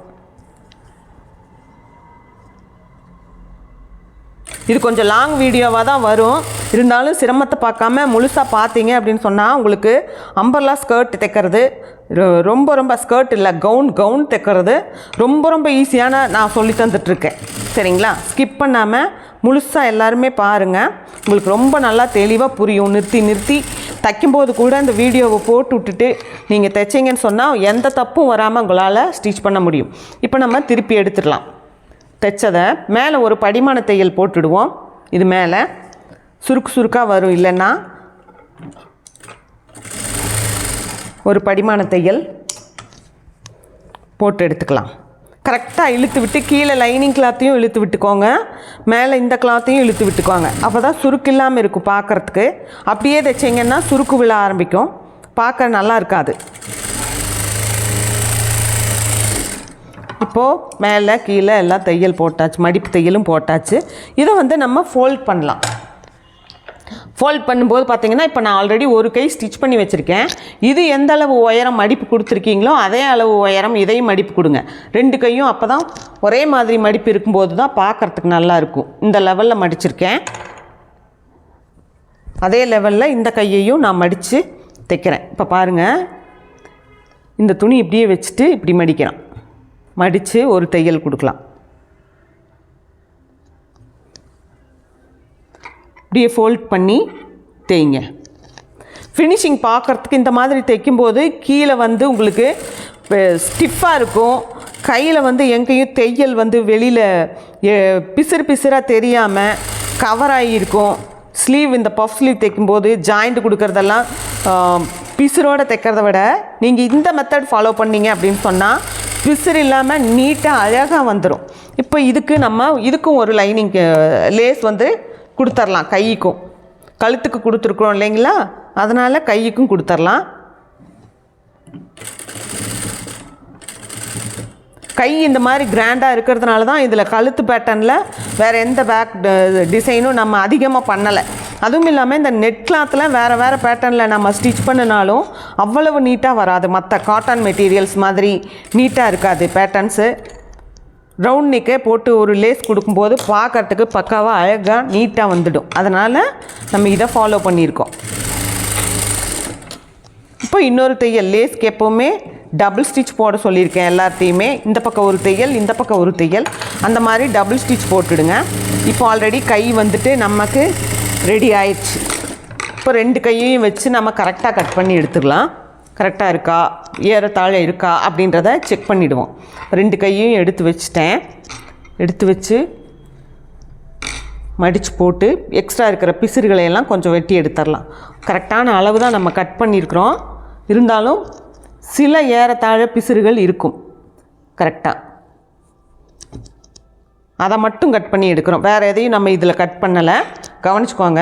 இது கொஞ்சம் லாங் வீடியோவாக தான் வரும். இருந்தாலும் சிரமத்தை பார்க்காம முழுசாக பார்த்தீங்க அப்படின்னு சொன்னால் உங்களுக்கு அம்பர்லா ஸ்கர்ட் தைக்கிறது ரொம்ப ஸ்கர்ட் இல்லை கவுன் தைக்கிறது ரொம்ப ஈஸியான நான் சொல்லி தந்துட்டுருக்கேன். சரிங்களா? ஸ்கிப் பண்ணாமல் முழுசாக எல்லாருமே பாருங்கள். உங்களுக்கு ரொம்ப நல்லா தெளிவாக புரியும். நிறுத்தி தைக்கும்போது கூட இந்த வீடியோவை போட்டு விட்டுட்டு நீங்கள் தைச்சிங்கன்னு சொன்னால் எந்த தப்பும் வராமல் உங்களால் ஸ்டிச் பண்ண முடியும். இப்போ நம்ம திருப்பி எடுத்துடலாம். தைச்சதை மேலே ஒரு படிமான தையல் போட்டுடுவோம். இது மேலே சுருக்காக வரும், இல்லைன்னா ஒரு படிமான தையல் போட்டு எடுத்துக்கலாம். கரெக்டாக இழுத்து விட்டு கீழே லைனிங் கிளாத்தையும் இழுத்து விட்டுக்கோங்க, மேலே இந்த கிளாத்தையும் இழுத்து விட்டுக்கோங்க. அப்போ தான் சுருக்கு இல்லாமல் இருக்கும் பார்க்குறதுக்கு. அப்படியே தைச்சிங்கன்னா சுருக்கு விழ ஆரம்பிக்கும், பார்க்க நல்லா இருக்காது. இப்போது மேலே கீழே எல்லாம் தையல் போட்டாச்சு, மடிப்பு தையலும் போட்டாச்சு. இதை நம்ம ஃபோல்ட் பண்ணலாம். ஃபோல்ட் பண்ணும்போது பார்த்திங்கன்னா இப்போ நான் ஆல்ரெடி ஒரு கை ஸ்டிச் பண்ணி வச்சுருக்கேன். இது எந்த அளவு உயரம் மடிப்பு கொடுத்துருக்கீங்களோ அதே அளவு உயரம் இதையும் மடிப்பு கொடுங்க. 2 கையும் அப்போ தான் ஒரே மாதிரி மடிப்பு இருக்கும்போது தான் பார்க்குறதுக்கு நல்லாயிருக்கும். இந்த லெவலில் மடிச்சிருக்கேன். அதே லெவலில் இந்த கையையும் நான் மடித்து தைக்கிறேன். இப்போ பாருங்கள், இந்த துணி இப்படியே வச்சுட்டு இப்படி மடிக்கிறேன். மடித்து ஒரு தையல் கொடுக்கலாம். இப்படியே ஃபோல்ட் பண்ணி தேய்ங்க. ஃபினிஷிங் பார்க்குறதுக்கு இந்த மாதிரி தைக்கும்போது கீழே உங்களுக்கு ஸ்டிஃபாக இருக்கும். கையில் எங்கேயும் தையல் வெளியில் பிசுறாக தெரியாமல் கவராகி இருக்கும். ஸ்லீவ் இந்த பஃப் ஸ்லீவ் தைக்கும்போது ஜாயிண்ட் கொடுக்குறதெல்லாம் பிசுரோடு தைக்கிறத விட நீங்கள் இந்த மெத்தட் ஃபாலோ பண்ணிங்க அப்படின்னு சொன்னால் பிசுறு இல்லாமல் நீட்டாக அழகாக வந்துடும். இப்போ இதுக்கும் ஒரு லைனிங் லேஸ் கொடுத்துர்லாம். கைக்கும் கழுத்துக்கு கொடுத்துருக்குறோம் இல்லைங்களா, அதனால் கைக்கும் கொடுத்துர்லாம். கை இந்த மாதிரி கிராண்டாக இருக்கிறதுனால தான் இதில் கழுத்து பேட்டர்னில் வேறு எந்த பேக் டிசைனும் நம்ம அதிகமாக பண்ணலை. அதுவும் இல்லாமல் இந்த நெட் கிளாத்தில் வேறு பேட்டர்னில் நம்ம ஸ்டிச் பண்ணினாலும் அவ்வளவு நீட்டாக வராது. மற்ற காட்டன் மெட்டீரியல்ஸ் மாதிரி நீட்டாக இருக்காது பேட்டர்ன்ஸு. ரவுண்ட் நெக்கே போட்டு ஒரு லேஸ் கொடுக்கும்போது பார்க்குறதுக்கு பக்காவாக அழகாக நீட்டாக வந்துடும். அதனால் நம்ம இதை ஃபாலோ பண்ணியிருக்கோம். இப்போ இன்னொரு தையல், லேஸ்க்கு எப்போவுமே டபுள் ஸ்டிச் போட சொல்லியிருக்கேன் எல்லாத்தையுமே. இந்த பக்கம் ஒரு தையல், இந்த பக்கம் ஒரு தையல், அந்த மாதிரி டபுள் ஸ்டிச் போட்டுடுங்க. இப்போ ஆல்ரெடி கை நமக்கு ரெடி ஆயிடுச்சு. இப்போ 2 கையையும் வச்சு நம்ம கரெக்டாக கட் பண்ணி எடுத்துடலாம். கரெக்டாக இருக்கா, ஏறத்தாழ இருக்கா அப்படின்றத செக் பண்ணிவிடுவோம். 2 கையையும் எடுத்து வச்சுட்டேன். எடுத்து வச்சு மடித்து போட்டு எக்ஸ்ட்ரா இருக்கிற பிசுறுகளையெல்லாம் கொஞ்சம் வெட்டி எடுத்துடலாம். கரெக்டான அளவு தான் நம்ம கட் பண்ணியிருக்கிறோம். இருந்தாலும் சில ஏறத்தாழ பிசுறுகள் இருக்கும். கரெக்டாக அதை மட்டும் கட் பண்ணி எடுக்கிறோம். வேறு எதையும் நம்ம இதில் கட் பண்ணலை, கவனிச்சுக்கோங்க.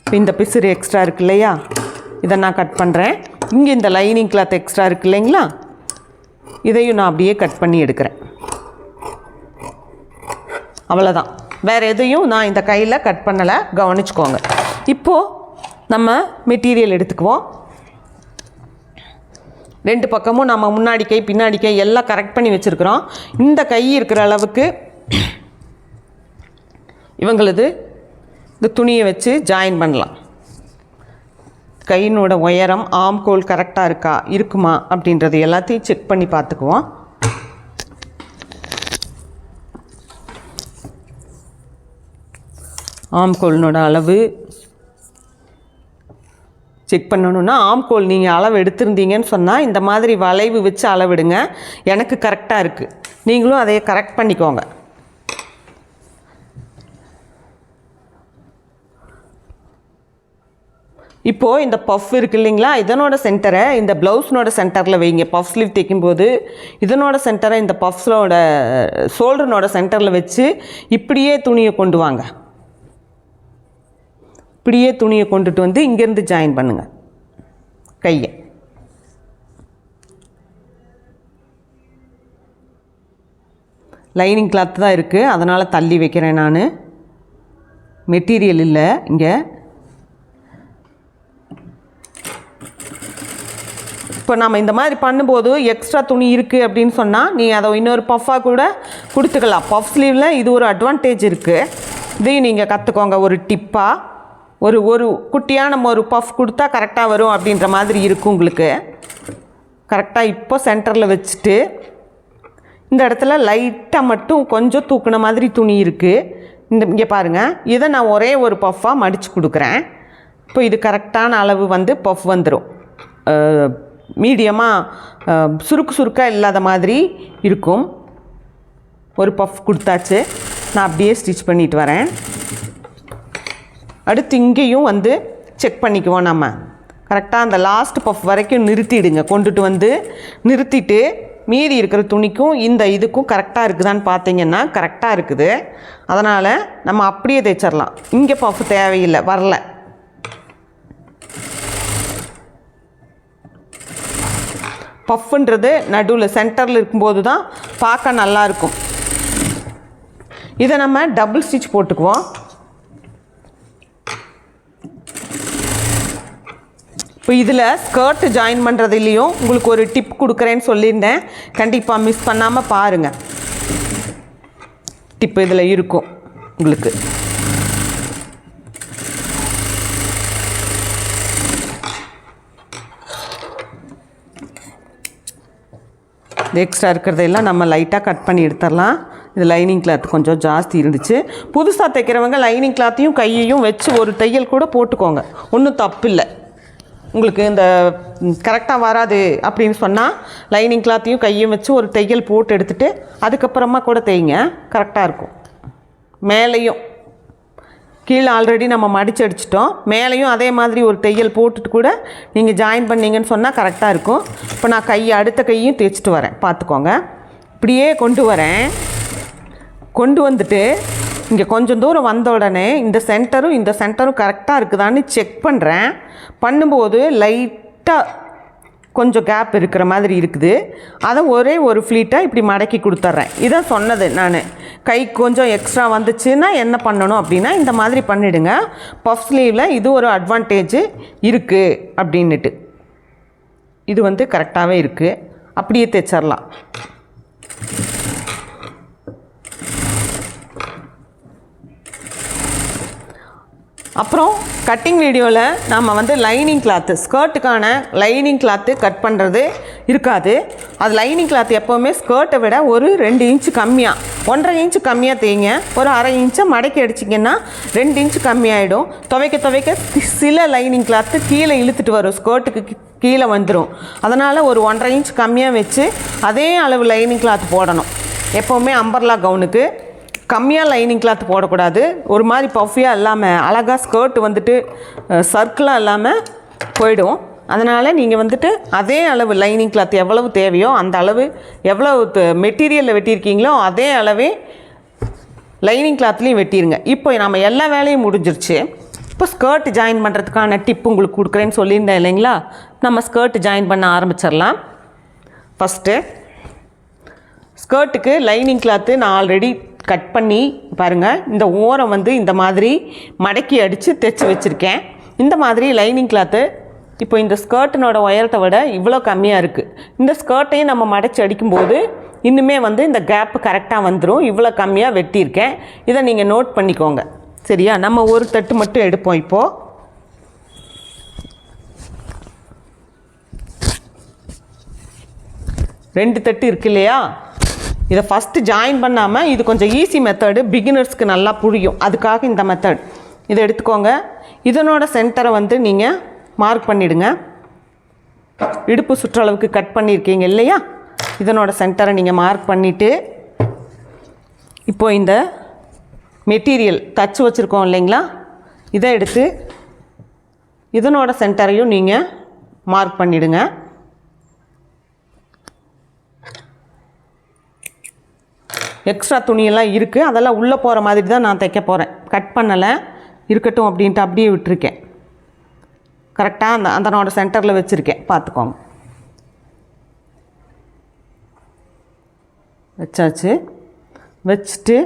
இப்போ இந்த பிசுறு எக்ஸ்ட்ரா இருக்கு இல்லையா, இதை நான் கட் பண்ணுறேன். இங்கே இந்த லைனிங் கிளாத் எக்ஸ்ட்ரா இருக்குது இல்லைங்களா, இதையும் நான் அப்படியே கட் பண்ணி எடுக்கிறேன். அவ்வளோதான், வேறு எதையும் நான் இந்த கையில் கட் பண்ணலை, கவனிச்சுக்கோங்க. இப்போது நம்ம மெட்டீரியல் எடுத்துக்குவோம். 2 பக்கமும் நம்ம முன்னாடி கை பின்னாடி கை எல்லாம் கரெக்ட் பண்ணி வச்சுருக்குறோம். இந்த கை இருக்கிற அளவுக்கு இவங்களது இந்த துணியை வச்சு ஜாயின் பண்ணலாம். கையினோட உயரம் ஆம்கோல் கரெக்டாக இருக்குமா அப்படின்றது எல்லாத்தையும் செக் பண்ணி பார்த்துக்குவோம். ஆம்கோலினோட அளவு செக் பண்ணணுன்னா, ஆம்கோல் நீங்கள் அளவு எடுத்திருந்தீங்கன்னு சொன்னால் இந்த மாதிரி வளைவு வச்சு அளவிடுங்க. எனக்கு கரெக்டாக இருக்குது, நீங்களும் அதையே கரெக்ட் பண்ணிக்கோங்க. இப்போது இந்த பஃப் இருக்குது இல்லைங்களா, இதனோட சென்டரை இந்த ப்ளவுஸ்னோட சென்டரில் வைங்க. பஃப் ஸ்லீவ் தைக்கும்போது இதனோட சென்டரை இந்த பஃப்ஸோட ஷோல்டர்னோட சென்டரில் வச்சு இப்படியே துணியை கொண்டு வாங்க. இப்படியே துணியை கொண்டுட்டு வந்து இங்கேருந்து ஜாயின் பண்ணுங்கள் கையை. லைனிங் கிளாத் தான் இருக்குது, அதனால் தள்ளி வைக்கிறேன் நான். மெட்டீரியல் இல்லை இங்கே. இப்போ நம்ம இந்த மாதிரி பண்ணும்போது எக்ஸ்ட்ரா துணி இருக்குது அப்படின்னு சொன்னால் நீ அதை இன்னொரு பஃப்பாக கூட கொடுத்துக்கலாம். பஃப் ஸ்லீவில் இது ஒரு அட்வான்டேஜ் இருக்குது. இதையும் நீங்கள் கற்றுக்கோங்க. ஒரு டிப்பாக ஒரு குட்டியாக நம்ம ஒரு பஃப் கொடுத்தா கரெக்டாக வரும் அப்படின்ற மாதிரி இருக்கும் உங்களுக்கு. கரெக்டாக இப்போ சென்டரில் வச்சுட்டு இந்த இடத்துல லைட்டாக மட்டும் கொஞ்சம் தூக்குன மாதிரி துணி இருக்குது. இங்கே பாருங்கள், இதை நான் ஒரே ஒரு பஃப்பாக மடித்து கொடுக்குறேன். இப்போ இது கரெக்டான அளவு வந்து பஃப் வந்துடும். மீடியமாக சுருக்காக இல்லாத மாதிரி இருக்கும். ஒரு பஃப் கொடுத்தாச்சு. நான் அப்படியே ஸ்டிச் பண்ணிட்டு வரேன். அடுத்து இங்கேயும் வந்து செக் பண்ணிக்குவோம். நம்ம கரெக்டாக அந்த லாஸ்ட் பஃப் வரைக்கும் நிறுத்திடுங்க. கொண்டுட்டு வந்து நிறுத்திட்டு மீதி இருக்கிற துணிக்கும் இந்த இதுக்கும் கரெக்டாக இருக்குதான்னு பார்த்தீங்கன்னா கரெக்டாக இருக்குது. அதனால் நம்ம அப்படியே தைச்சிடலாம். இங்கே பஃப் தேவையில்லை, வரல. பஃப்ன்றது நடுவில் சென்டரில் இருக்கும்போது தான் பார்க்க நல்லாயிருக்கும். இதை நம்ம டபுள் ஸ்டிச் போட்டுக்குவோம். இப்போ இதில் ஸ்கர்ட்டு ஜாயின் பண்ணுறதுலேயும் உங்களுக்கு ஒரு டிப் கொடுக்குறேன்னு சொல்லியிருந்தேன். கண்டிப்பாக மிஸ் பண்ணாமல் பாருங்கள். டிப் இதில் இருக்கும் உங்களுக்கு. இது எக்ஸ்ட்ரா இருக்கிறதெல்லாம் நம்ம லைட்டாக கட் பண்ணி எடுத்துடலாம். இது லைனிங் கிளாத் கொஞ்சம் ஜாஸ்தி இருந்துச்சு. புதுசாக தைக்கிறவங்க லைனிங் கிளாத்தையும் கையையும் வச்சு ஒரு தையல் கூட போட்டுக்கோங்க, ஒன்றும் தப்பு இல்லை. உங்களுக்கு இந்த கரெக்டாக வராது அப்படின்னு சொன்னால் லைனிங் கிளாத்தையும் கையும் வச்சு ஒரு தையல் போட்டு எடுத்துகிட்டு அதுக்கப்புறமா கூட தைங்க, கரெக்டாக இருக்கும். மேலேயும் கீழே ஆல்ரெடி நம்ம மடித்து அடிச்சிட்டோம். மேலேயும் அதே மாதிரி ஒரு தையல் போட்டுட்டு கூட நீங்கள் ஜாயின் பண்ணிங்கன்னு சொன்னால் கரெக்டாக இருக்கும். இப்போ நான் அடுத்த கையும் தைச்சிட்டு வரேன், பார்த்துக்கோங்க. இப்படியே கொண்டு வரேன். கொண்டு வந்துட்டு இங்கே கொஞ்சம் தூரம் வந்த உடனே இந்த சென்டரும் கரெக்டாக இருக்குதான்னு செக் பண்ணுறேன். பண்ணும்போது லைட்டாக கொஞ்சம் கேப் இருக்கிற மாதிரி இருக்குது. அதை ஒரே ஒரு ஃப்ளீட்டாக இப்படி மடக்கி கொடுத்துட்றேன். இதான் சொன்னது நான். கை கொஞ்சம் எக்ஸ்ட்ரா வந்துச்சுன்னா என்ன பண்ணணும் அப்படின்னா இந்த மாதிரி பண்ணிவிடுங்க. பஃப் ஸ்லீவில் இது ஒரு அட்வான்டேஜ் இருக்குது அப்படின்னுட்டு. இது வந்து கரெக்டாகவே இருக்குது. அப்படியே தைச்சிடலாம். அப்புறம் கட்டிங் வீடியோவில் நம்ம வந்து லைனிங் கிளாத்து, ஸ்கர்ட்டுக்கான லைனிங் கிளாத்து கட் பண்ணுறது இருக்காது. அது லைனிங் கிளாத் எப்போவுமே ஸ்கர்ட்டை விட ஒரு 2 இன்ச்சு கம்மியாக, 1.5 இன்ச்சு கம்மியாக தேய்ங்க. ஒரு 1/2 இன்ச்சை மடக்கி அடிச்சிங்கன்னா 2 இன்ச்சு கம்மியாகிடும். துவைக்க சில லைனிங் கிளாத்து கீழே இழுத்துட்டு வரும், ஸ்கர்ட்டுக்கு கீழே வந்துடும். அதனால் ஒரு 1.5 இன்ச் கம்மியாக வச்சு அதே அளவு லைனிங் கிளாத் போடணும். எப்போவுமே அம்பர்லா கவுனுக்கு கம்மியாக லைனிங் கிளாத் போடக்கூடாது. ஒரு மாதிரி பஃபியாக இல்லாமல் அழகாக ஸ்கர்ட் வந்துட்டு சர்க்கிளாக இல்லாமல் போயிடும். அதனால் நீங்கள் வந்துட்டு அதே அளவு லைனிங் கிளாத் எவ்வளவு தேவையோ அந்த அளவு, எவ்வளவு மெட்டீரியலில் வெட்டியிருக்கீங்களோ அதே அளவே லைனிங் கிளாத்லேயும் வெட்டிடுங்க. இப்போ நம்ம எல்லா வேலையும் முடிஞ்சிருச்சு. இப்போ ஸ்கர்ட் ஜாயின் பண்ணுறதுக்கான டிப் உங்களுக்கு கொடுக்குறேன்னு சொல்லியிருந்தேன் இல்லைங்களா? நம்ம ஸ்கர்ட் ஜாயின் பண்ண ஆரம்பிச்சிடலாம். ஃபஸ்ட்டு ஸ்கர்ட்டுக்கு லைனிங் கிளாத்து நான் ஆல்ரெடி கட் பண்ணி பாருங்கள். இந்த ஓரம் வந்து இந்த மாதிரி மடக்கி அடித்து தைச்சி வச்சுருக்கேன். இந்த மாதிரி லைனிங் கிளாத்து இப்போ இந்த ஸ்கர்ட்டினோட உயரத்தை விட இவ்வளோ கம்மியாக இருக்குது. இந்த ஸ்கர்ட்டையும் நம்ம மடச்சி அடிக்கும்போது இன்னுமே வந்து இந்த கேப்பு கரெக்டாக வந்துடும். இவ்வளோ கம்மியாக வெட்டியிருக்கேன். இதை நீங்கள் நோட் பண்ணிக்கோங்க, சரியா? நம்ம ஒரு தட்டு மட்டும் எடுப்போம். இப்போது ரெண்டு தட்டு இருக்கு இல்லையா? இதை ஃபஸ்ட்டு ஜாயின் பண்ணாமல், இது கொஞ்சம் ஈஸி மெத்தடு, பிகினர்ஸ்க்கு நல்லா புரியும், அதுக்காக இந்த மெத்தட். இதை எடுத்துக்கோங்க. இதனோட சென்டரை வந்து நீங்கள் மார்க் பண்ணிவிடுங்க. இடுப்பு சுற்றளவுக்கு கட் பண்ணியிருக்கீங்க இல்லையா? இதனோட சென்டரை நீங்கள் மார்க் பண்ணிவிட்டு இப்போ இந்த மெட்டீரியல் தச்சு வச்சுருக்கோம் இல்லைங்களா, இதை எடுத்து இதனோட சென்டரையும் நீங்கள் மார்க் பண்ணிவிடுங்க. எக்ஸ்ட்ரா துணியெல்லாம் இருக்குது, அதெல்லாம் உள்ளே போகிற மாதிரி தான் நான் தைக்க போகிறேன். கட் பண்ணலை, இருக்கட்டும் அப்படின்ட்டு அப்படியே விட்டுருக்கேன். கரெக்டாக அதனோட சென்டரில் வச்சுருக்கேன், பார்த்துக்கோங்க. வச்சாச்சு. வச்சுட்டு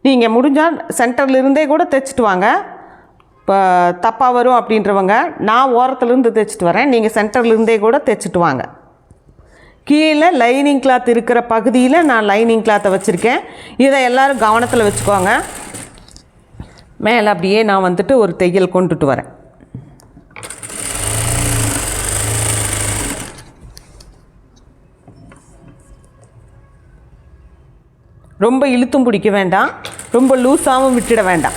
நீங்கள் முடிஞ்சால் சென்டர்லேருந்தே கூட தைச்சிட்டு வாங்க. இப்போ தப்பாக வரும் அப்படின்றவங்க, நான் ஓரத்துலேருந்து தைச்சிட்டு வரேன், நீங்கள் சென்டர்லேருந்தே கூட தைச்சிட்டு வாங்க. கீழே லைனிங் கிளாத் இருக்கிற பகுதியில் நான் லைனிங் கிளாத்தை வச்சுருக்கேன். இதை எல்லோரும் கவனத்தில் வச்சுக்கோங்க. மேலே அப்படியே நான் வந்துட்டு ஒரு தையல் கொண்டுட்டு வரேன். ரொம்ப இழுத்தும் பிடிக்க வேண்டாம், ரொம்ப லூஸாகவும் விட்டுட வேண்டாம்.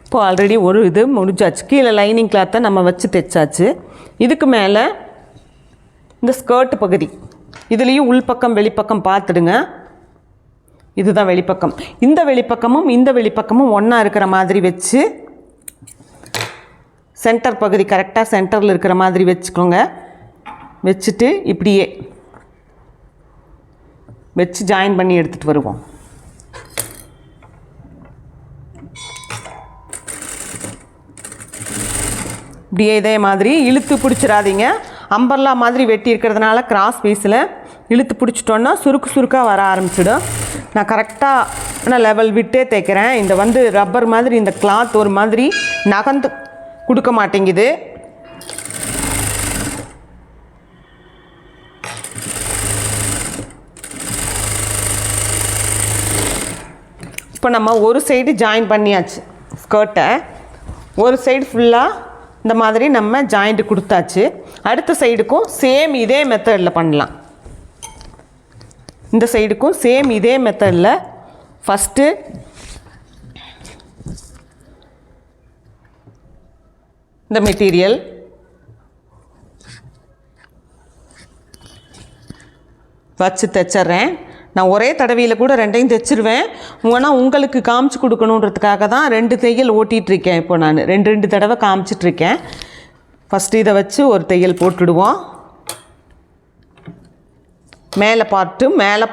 இப்போ ஆல்ரெடி ஒரு இது முடிஞ்சாச்சு. கீழே லைனிங் கிளாத்தை நம்ம வச்சு தைச்சாச்சு. இதுக்கு மேலே இந்த ஸ்கர்ட் பகுதி, இதுலேயும் உள்பக்கம் வெளிப்பக்கம் பார்த்துடுங்க. இதுதான் வெளிப்பக்கம். இந்த வெளிப்பக்கமும் இந்த வெளிப்பக்கமும் ஒன்றா இருக்கிற மாதிரி வச்சு சென்டர் பகுதி கரெக்டாக சென்டரில் இருக்கிற மாதிரி வச்சுக்கோங்க. வச்சுட்டு இப்படியே வச்சு ஜாயின் பண்ணி எடுத்துகிட்டு வருவோம். இப்படியே இதே மாதிரி இழுத்து பிடிச்சிடாதீங்க. அம்பர்லா மாதிரி வெட்டி இருக்கிறதுனால கிராஸ் பீஸில் இழுத்து பிடிச்சிட்டோன்னா சுருக்காக வர ஆரம்பிச்சிடும். நான் கரெக்டாக லெவல் விட்டே தைக்கிறேன். இந்த ரப்பர் மாதிரி இந்த கிளாத் ஒரு மாதிரி நகர்ந்து கொடுக்க மாட்டேங்குது. இப்போ நம்ம ஒரு சைடு ஜாயின் பண்ணியாச்சு ஸ்கர்ட்டை. ஒரு சைடு ஃபுல்லாக இந்த மாதிரி நம்ம ஜாயிண்ட் கொடுத்தாச்சு. அடுத்த சைடுக்கும் சேம் இதே மெத்தடில் பண்ணலாம். இந்த சைடுக்கும் சேம் இதே மெத்தடில் ஃபஸ்ட்டு இந்த மெட்டீரியல் வச்சு தைச்சிட்றேன். நான் ஒரே தடவையில் கூட ரெண்டையும் தைச்சிருவேன். ஆனால் உங்களுக்கு காமிச்சு கொடுக்கணுன்றதுக்காக தான் 2 தையல் ஓட்டிகிட்ருக்கேன். இப்போ நான் 2 தடவை காமிச்சிட்ருக்கேன். ஃபஸ்ட்டு இதை வச்சு ஒரு தையல் போட்டுடுவோம். மேலே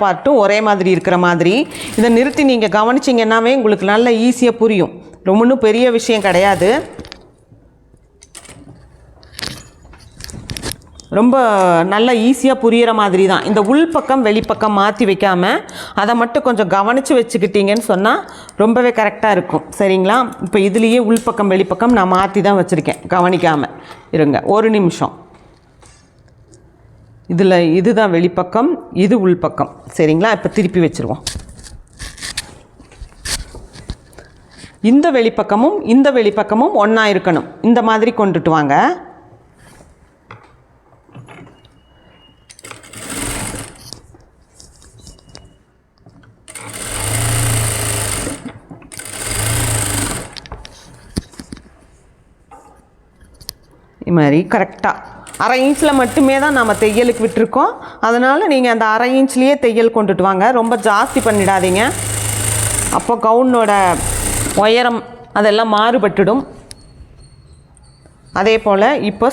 பார்ட்டும் ஒரே மாதிரி இருக்கிற மாதிரி இதை நிறுத்தி நீங்கள் கவனிச்சிங்கன்னாவே உங்களுக்கு நல்லா ஈஸியாக புரியும். ஒன்றும் பெரிய விஷயம் கிடையாது. ரொம்ப நல்லா ஈஸியாக புரிகிற மாதிரி தான். இந்த உள்பக்கம் வெளிப்பக்கம் மாற்றி வைக்காமல் அதை மட்டும் கொஞ்சம் கவனித்து வச்சுக்கிட்டீங்கன்னு சொன்னால் ரொம்பவே கரெக்டாக இருக்கும். சரிங்களா? இப்போ இதுலேயே உள்பக்கம் வெளிப்பக்கம் நான் மாற்றி தான் வச்சுருக்கேன். கவனிக்காமல் இருங்க, ஒரு நிமிஷம். இதில் இதுதான் வெளிப்பக்கம், இது உள்பக்கம். சரிங்களா? இப்போ திருப்பி வச்சுருவோம். இந்த வெளிப்பக்கமும் இந்த வெளிப்பக்கமும் ஒன்றா இருக்கணும். இந்த மாதிரி கொண்டுட்டு வாங்க. இது மாதிரி கரெக்டாக 1/2 இன்ச்சில் மட்டுமே தான் நம்ம தையலுக்கு விட்டுருக்கோம். அதனால் நீங்கள் அந்த 1/2 இன்ச்லேயே தையல் கொண்டுட்டு வாங்க. ரொம்ப ஜாஸ்தி பண்ணிடாதீங்க, அப்போ கவுனோட உயரம் அதெல்லாம் மாறுபட்டுடும். அதே போல் இப்போ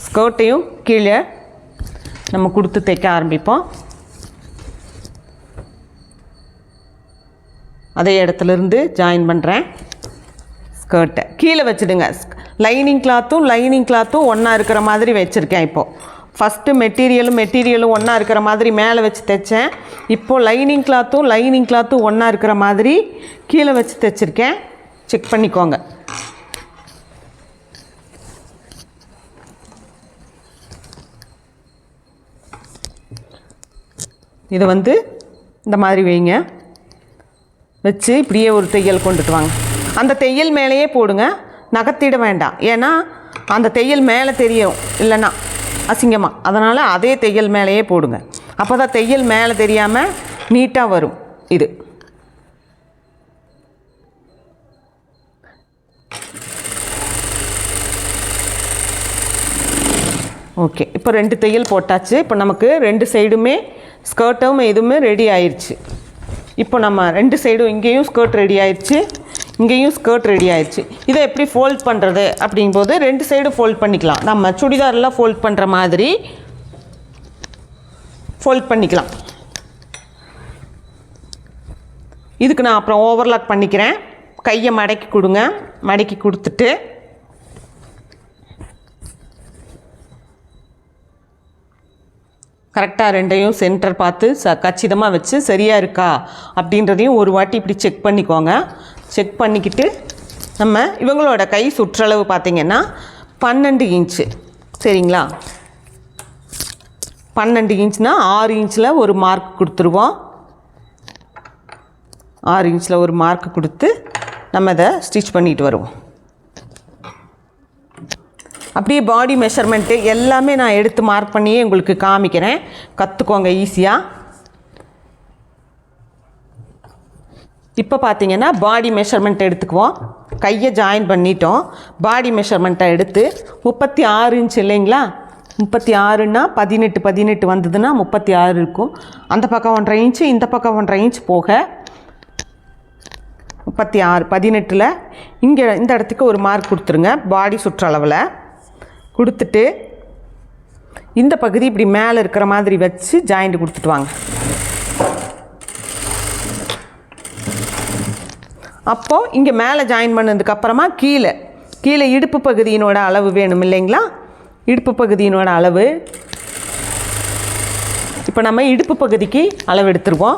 ஸ்கர்ட்டையும் கீழே நம்ம கொடுத்து தைக்க ஆரம்பிப்போம். அதே இடத்துலேருந்து ஜாயின் பண்ணுறேன். ஸ்கர்ட்டை கீழே வச்சுடுங்க. லைனிங் கிளாத்தும் ஒன்றா இருக்கிற மாதிரி வச்சுருக்கேன். இப்போது ஃபஸ்ட்டு மெட்டீரியலும் ஒன்றா இருக்கிற மாதிரி மேலே வச்சு தைச்சேன். இப்போது லைனிங் கிளாத்தும் ஒன்றா இருக்கிற மாதிரி கீழே வச்சு தைச்சிருக்கேன். செக் பண்ணிக்கோங்க. இதை இந்த மாதிரி வைங்க. வச்சு இப்படியே ஒரு தையல் கொண்டுட்டு வாங்க. அந்த தையல் மேலேயே போடுங்க, நகர்த்திட வேண்டாம். ஏன்னா அந்த தையல் மேலே தெரியும் இல்லைன்னா அசிங்கமாக. அதனால் அதே தையல் மேலேயே போடுங்க. அப்போ தான் தையல் மேலே தெரியாமல் நீட்டாக வரும். இது ஓகே. இப்போ 2 தையல் போட்டாச்சு. இப்போ நமக்கு 2 சைடுமே ஸ்கர்ட்டும் எதுவுமே ரெடி ஆயிடுச்சு. இப்போ நம்ம 2 சைடும் இங்கேயும் ஸ்கர்ட் ரெடி ஆயிடுச்சு, இங்கேயும் ஸ்கர்ட் ரெடி ஆயிடுச்சு. இதை எப்படி ஃபோல்ட் பண்ணுறது அப்படிங்கும்போது 2 சைடும் ஃபோல்ட் பண்ணிக்கலாம். நம்ம சுடிதாரெலாம் ஃபோல்ட் பண்ணுற மாதிரி ஃபோல்ட் பண்ணிக்கலாம். இதுக்கு நான் அப்புறம் ஓவர்லாக் பண்ணிக்கிறேன். கையை மடக்கி கொடுங்க. மடக்கி கொடுத்துட்டு கரெக்டாக 2யும் சென்டர் பார்த்து கச்சிதமாக வச்சு சரியாக இருக்கா அப்படின்றதையும் ஒரு வாட்டி இப்படி செக் பண்ணிக்கோங்க. செக் பண்ணிக்கிட்டு நம்ம இவங்களோட கை சுற்றளவு பார்த்திங்கன்னா 12 இன்ச்சு. சரிங்களா? 12 இன்ச்னா 6 இன்ச்சில் ஒரு மார்க் கொடுத்துருவோம். 6 இன்ச்சில் ஒரு மார்க் கொடுத்து நம்ம இதை ஸ்டிச் பண்ணிட்டு வருவோம். அப்படியே பாடி மெஷர்மெண்ட்டு எல்லாமே நான் எடுத்து மார்க் பண்ணியே உங்களுக்கு காமிக்கிறேன், கற்றுக்கோங்க ஈஸியாக. இப்போ பார்த்தீங்கன்னா பாடி மெஷர்மெண்ட் எடுத்துக்குவோம். கையை ஜாயின் பண்ணிட்டோம். பாடி மெஷர்மெண்ட்டை எடுத்து 36 இன்ச் இல்லைங்களா, 36ன்னா 18 வந்ததுன்னா 36 இருக்கும். அந்த பக்கம் 1.5 இன்ச்சு, இந்த பக்கம் 1.5 இன்ச் போக 36. 18ல் இங்கே இந்த இடத்துக்கு ஒரு மார்க் கொடுத்துருங்க. பாடி சுற்றளவில் கொடுத்துட்டு இந்த பகுதி இப்படி மேலே இருக்கிற மாதிரி வச்சு ஜாயிண்ட் கொடுத்துட்டு வாங்க. அப்போது இங்கே மேலே ஜாயின் பண்ணதுக்கப்புறமா கீழே இடுப்பு பகுதியினோட அளவு வேணும் இல்லைங்களா, இடுப்பு பகுதியினோட அளவு. இப்போ நம்ம இடுப்பு பகுதிக்கு அளவு எடுத்துருவோம்.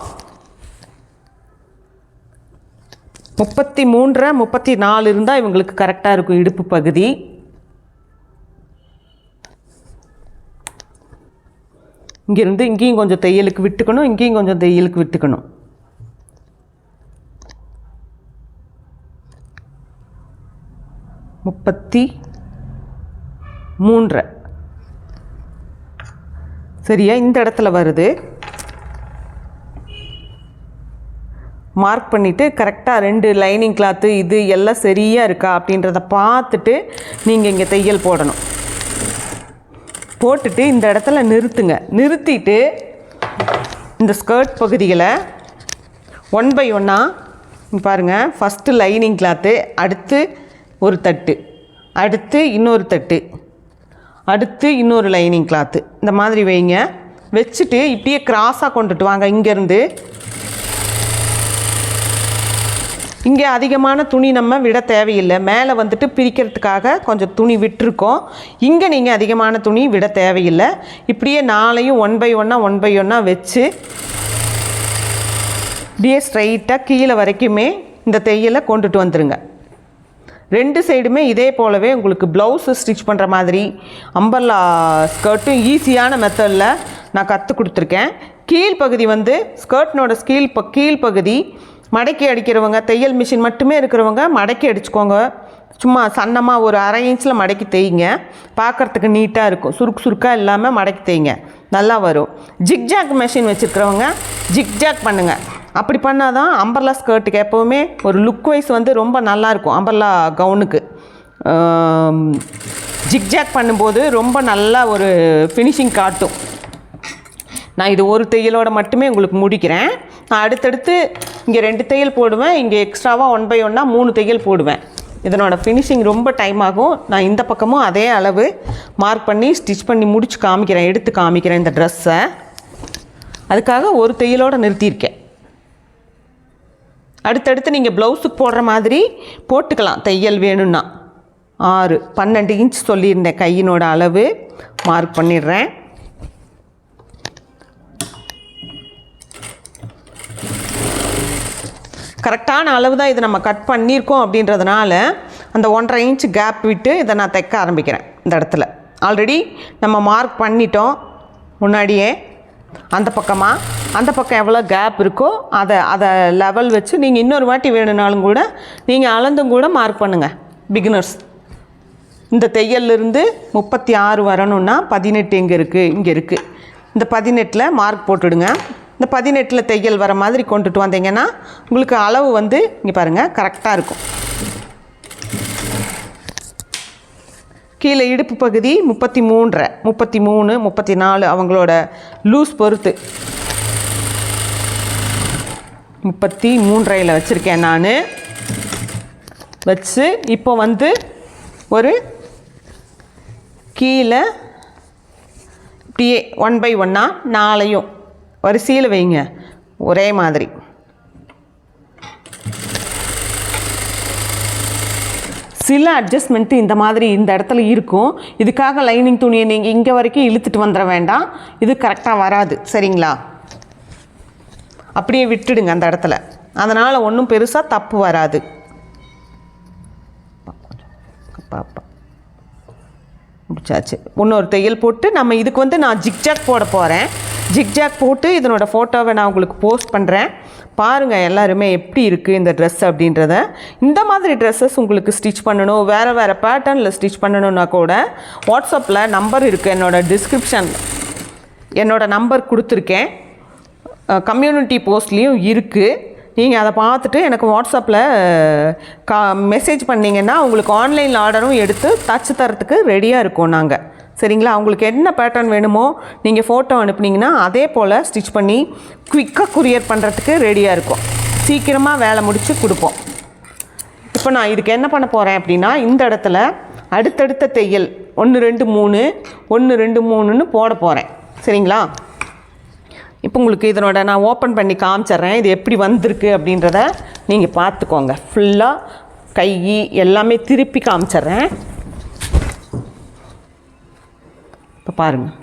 33 34 இருந்தால் இவங்களுக்கு கரெக்டாக இருக்கும் இடுப்பு பகுதி. இங்கேருந்து இங்கேயும் கொஞ்சம் தையலுக்கு விட்டுக்கணும், இங்கேயும் கொஞ்சம் தையலுக்கு விட்டுக்கணும். முப்பத்தி 3 சரியா இந்த இடத்துல வருது. மார்க் பண்ணிவிட்டு கரெக்டாக 2 லைனிங் கிளாத்து இது எல்லாம் சரியாக இருக்கா அப்படின்றத பார்த்துட்டு நீங்கள் இங்கே தையல் போடணும். போட்டுட்டு இந்த இடத்துல நிறுத்துங்க. நிறுத்திட்டு இந்த ஸ்கர்ட் பகுதிகளை 1 by 1 பாருங்கள். ஃபஸ்ட்டு லைனிங் கிளாத்து, அடுத்து ஒரு தட்டு, அடுத்து இன்னொரு தட்டு, அடுத்து இன்னொரு லைனிங் கிளாத்து, இந்த மாதிரி வைங்க. வச்சுட்டு இப்படியே கிராஸாக கொண்டுட்டு வாங்க. இங்கேருந்து இங்கே அதிகமான துணி நம்ம விட தேவையில்லை. மேலே வந்துட்டு பிரிக்கிறதுக்காக கொஞ்சம் துணி விட்டுருக்கோம். இங்கே நீங்கள் அதிகமான துணி விட தேவையில்லை. இப்படியே 4ஐயும் 1 by 1 வச்சு இப்படியே ஸ்ட்ரைட்டாக கீழே வரைக்குமே இந்த தையலை கொண்டுட்டு வந்துடுங்க. 2 சைடுமே இதே போலவே உங்களுக்கு ப்ளவுஸு ஸ்டிச் பண்ணுற மாதிரி அம்பர்லா ஸ்கர்ட்டும் ஈஸியான மெத்தடில் நான் கற்றுக் கொடுத்துருக்கேன். கீழ்ப்பகுதி வந்து ஸ்கர்ட்னோட கீழ்ப்பகுதி மடக்கி அடிக்கிறவங்க, தையல் மிஷின் மட்டுமே இருக்கிறவங்க மடக்கி அடிச்சுக்கோங்க. சும்மா சன்னமாக ஒரு 1/2 இன்ச்சில் மடக்கி தைங்க. பார்க்குறதுக்கு நீட்டாக இருக்கும். சுருக்காக இல்லாமல் மடக்கி தைங்க, நல்லா வரும். ஜிக்ஜாக் மெஷின் வச்சுருக்கிறவங்க ஜிக்ஜாக் பண்ணுங்கள். அப்படி பண்ணால் தான் அம்பர்லா ஸ்கர்ட்டுக்கு எப்போவுமே ஒரு லுக் வைஸ் வந்து ரொம்ப நல்லாயிருக்கும். அம்பர்லா கவுனுக்கு ஜிக்ஜாக் பண்ணும்போது ரொம்ப நல்லா ஒரு ஃபினிஷிங் காட்டும். நான் இது ஒரு தையலோடு மட்டுமே உங்களுக்கு முடிக்கிறேன். நான் அடுத்தடுத்து இங்கே 2 தையல் போடுவேன், இங்கே எக்ஸ்ட்ராவாக 1 by 1 3 தையல் போடுவேன். இதனோட ஃபினிஷிங் ரொம்ப டைம் ஆகும். நான் இந்த பக்கமும் அதே அளவு மார்க் பண்ணி ஸ்டிச் பண்ணி முடிச்சு காமிக்கிறேன், எடுத்து காமிக்கிறேன் இந்த ட்ரெஸ்ஸை. அதுக்காக ஒரு தையலோடு நிறுத்தியிருக்கேன். அடுத்தடுத்து நீங்கள் ப்ளவுஸுக்கு போடுற மாதிரி போட்டுக்கலாம் தையல் வேணும்னா. 12 இன்ச் சொல்லியிருந்தேன் கையினோட அளவு, மார்க் பண்ணிடுறேன். கரெக்டான அளவு தான் இது நம்ம கட் பண்ணியிருக்கோம் அப்படின்றதுனால அந்த 1.5 இன்ச் கேப் விட்டு இதை நான் தைக்க ஆரம்பிக்கிறேன். இந்த இடத்துல ஆல்ரெடி நம்ம மார்க் பண்ணிட்டோம் முன்னாடியே. அந்த பக்கம் எவ்வளோ கேப் இருக்கோ அதை லெவல் வச்சு நீங்கள் இன்னொரு வாட்டி வேணும்னாலும் கூட நீங்கள் அளந்தும் கூட மார்க் பண்ணுங்கள். பிகினர்ஸ் இந்த தையல்லிருந்து 36 வரணும்னா 18 எங்கே இருக்குது, இங்கே இருக்குது. இந்த 18ல் மார்க் போட்டுடுங்க. இந்த 18ல் தையல் வர மாதிரி கொண்டுட்டு வந்தீங்கன்னா உங்களுக்கு அளவு வந்து இங்கே பாருங்கள் கரெக்டாக இருக்கும். கீழே இடுப்பு பகுதி 33, 33, 34 அவங்களோட லூஸ் பொறுத்து 33ல் வச்சுருக்கேன் நான். வச்சு இப்போ வந்து ஒரு கீழே இப்படியே 1 by 1 4ஐயும் வரிசையில் வைங்க ஒரே மாதிரி. சில அட்ஜஸ்ட்மெண்ட்டு இந்த மாதிரி இந்த இடத்துல இருக்கும். இதுக்காக லைனிங் துணியை நீங்கள் இங்கே வரைக்கும் இழுத்துட்டு வந்துட வேண்டாம், இது கரெக்டாக வராது சரிங்களா. அப்படியே விட்டுடுங்க அந்த இடத்துல, அதனால் ஒன்றும் பெருசாக தப்பு வராது. முடிச்சாச்சு. இன்னொரு தையல் போட்டு நம்ம இதுக்கு வந்து நான் ஜிக்ஜாக் போட போகிறேன். ஜிக்ஜாக் போட்டு இதனோட ஃபோட்டோவை நான் உங்களுக்கு போஸ்ட் பண்ணுறேன். பாருங்கள் எல்லாருமே எப்படி இருக்குது இந்த ட்ரெஸ் அப்படின்றத. இந்த மாதிரி ட்ரெஸ்ஸஸ் உங்களுக்கு ஸ்டிச் பண்ணணும், வேறு வேறு பேட்டர்னில் ஸ்டிச் பண்ணணுன்னா கூட வாட்ஸ்அப்பில் நம்பர் இருக்குது. என்னோட நம்பர் கொடுத்துருக்கேன். கம்யூனிட்டி போஸ்ட்லேயும் இருக்குது. நீங்கள் அதை பார்த்துட்டு எனக்கு வாட்ஸ்அப்பில் மெசேஜ் பண்ணிங்கன்னா உங்களுக்கு ஆன்லைனில் ஆர்டரும் எடுத்து தச்சு தரத்துக்கு ரெடியாக இருக்கோம் நாங்கள். சரிங்களா? உங்களுக்கு என்ன பேட்டர்ன் வேணுமோ நீங்கள் ஃபோட்டோ அனுப்புனீங்கன்னா அதே போல் ஸ்டிச் பண்ணி குயிக்காக குரியர் பண்ணுறதுக்கு ரெடியாக இருக்கும். சீக்கிரமாக வேலை முடித்து கொடுப்போம். இப்போ நான் இதுக்கு என்ன பண்ண போகிறேன் அப்படின்னா, இந்த இடத்துல அடுத்தடுத்த தையல் 1 2 3 1 2 3ன்னு போட போகிறேன். சரிங்களா? இப்போ உங்களுக்கு இதனோட நான் ஓப்பன் பண்ணி காமிச்சிட்றேன். இது எப்படி வந்திருக்கு அப்படின்றத நீங்கள் பார்த்துக்கோங்க. ஃபுல்லாக கை எல்லாமே திருப்பி காமிச்சிட்றேன். இப்போ பாருங்கள்,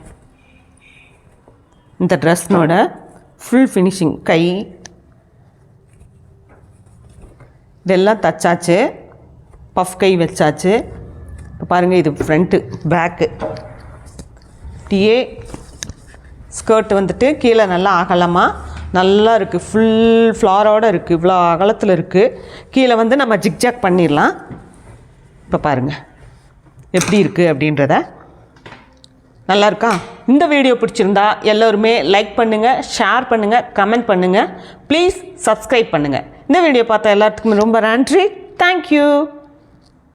இந்த ட்ரெஸ்னோட ஃபுல் ஃபினிஷிங் கை இதெல்லாம் தச்சாச்சு. பஃப் கை வச்சாச்சு. இப்போ பாருங்கள், இது ஃப்ரண்ட்டு பேக்கு. டிஏ ஸ்கர்ட் வந்துட்டு கீழே நல்லா அகலமாக நல்லா இருக்குது. ஃபுல் ஃப்ளாரோடு இருக்குது. இவ்வளோ அகலத்தில் இருக்குது. கீழே வந்து நம்ம ஜிக்ஜாக் பண்ணிடலாம். இப்போ பாருங்கள் எப்படி இருக்குது அப்படின்றத. நல்லா இருக்கா? இந்த வீடியோ பிடிச்சிருந்தா எல்லோருமே லைக் பண்ணுங்கள், ஷேர் பண்ணுங்கள், கமெண்ட் பண்ணுங்கள். ப்ளீஸ் சப்ஸ்கிரைப் பண்ணுங்கள். இந்த வீடியோ பார்த்தா எல்லாத்துக்குமே ரொம்ப நன்றி. தேங்க்யூ.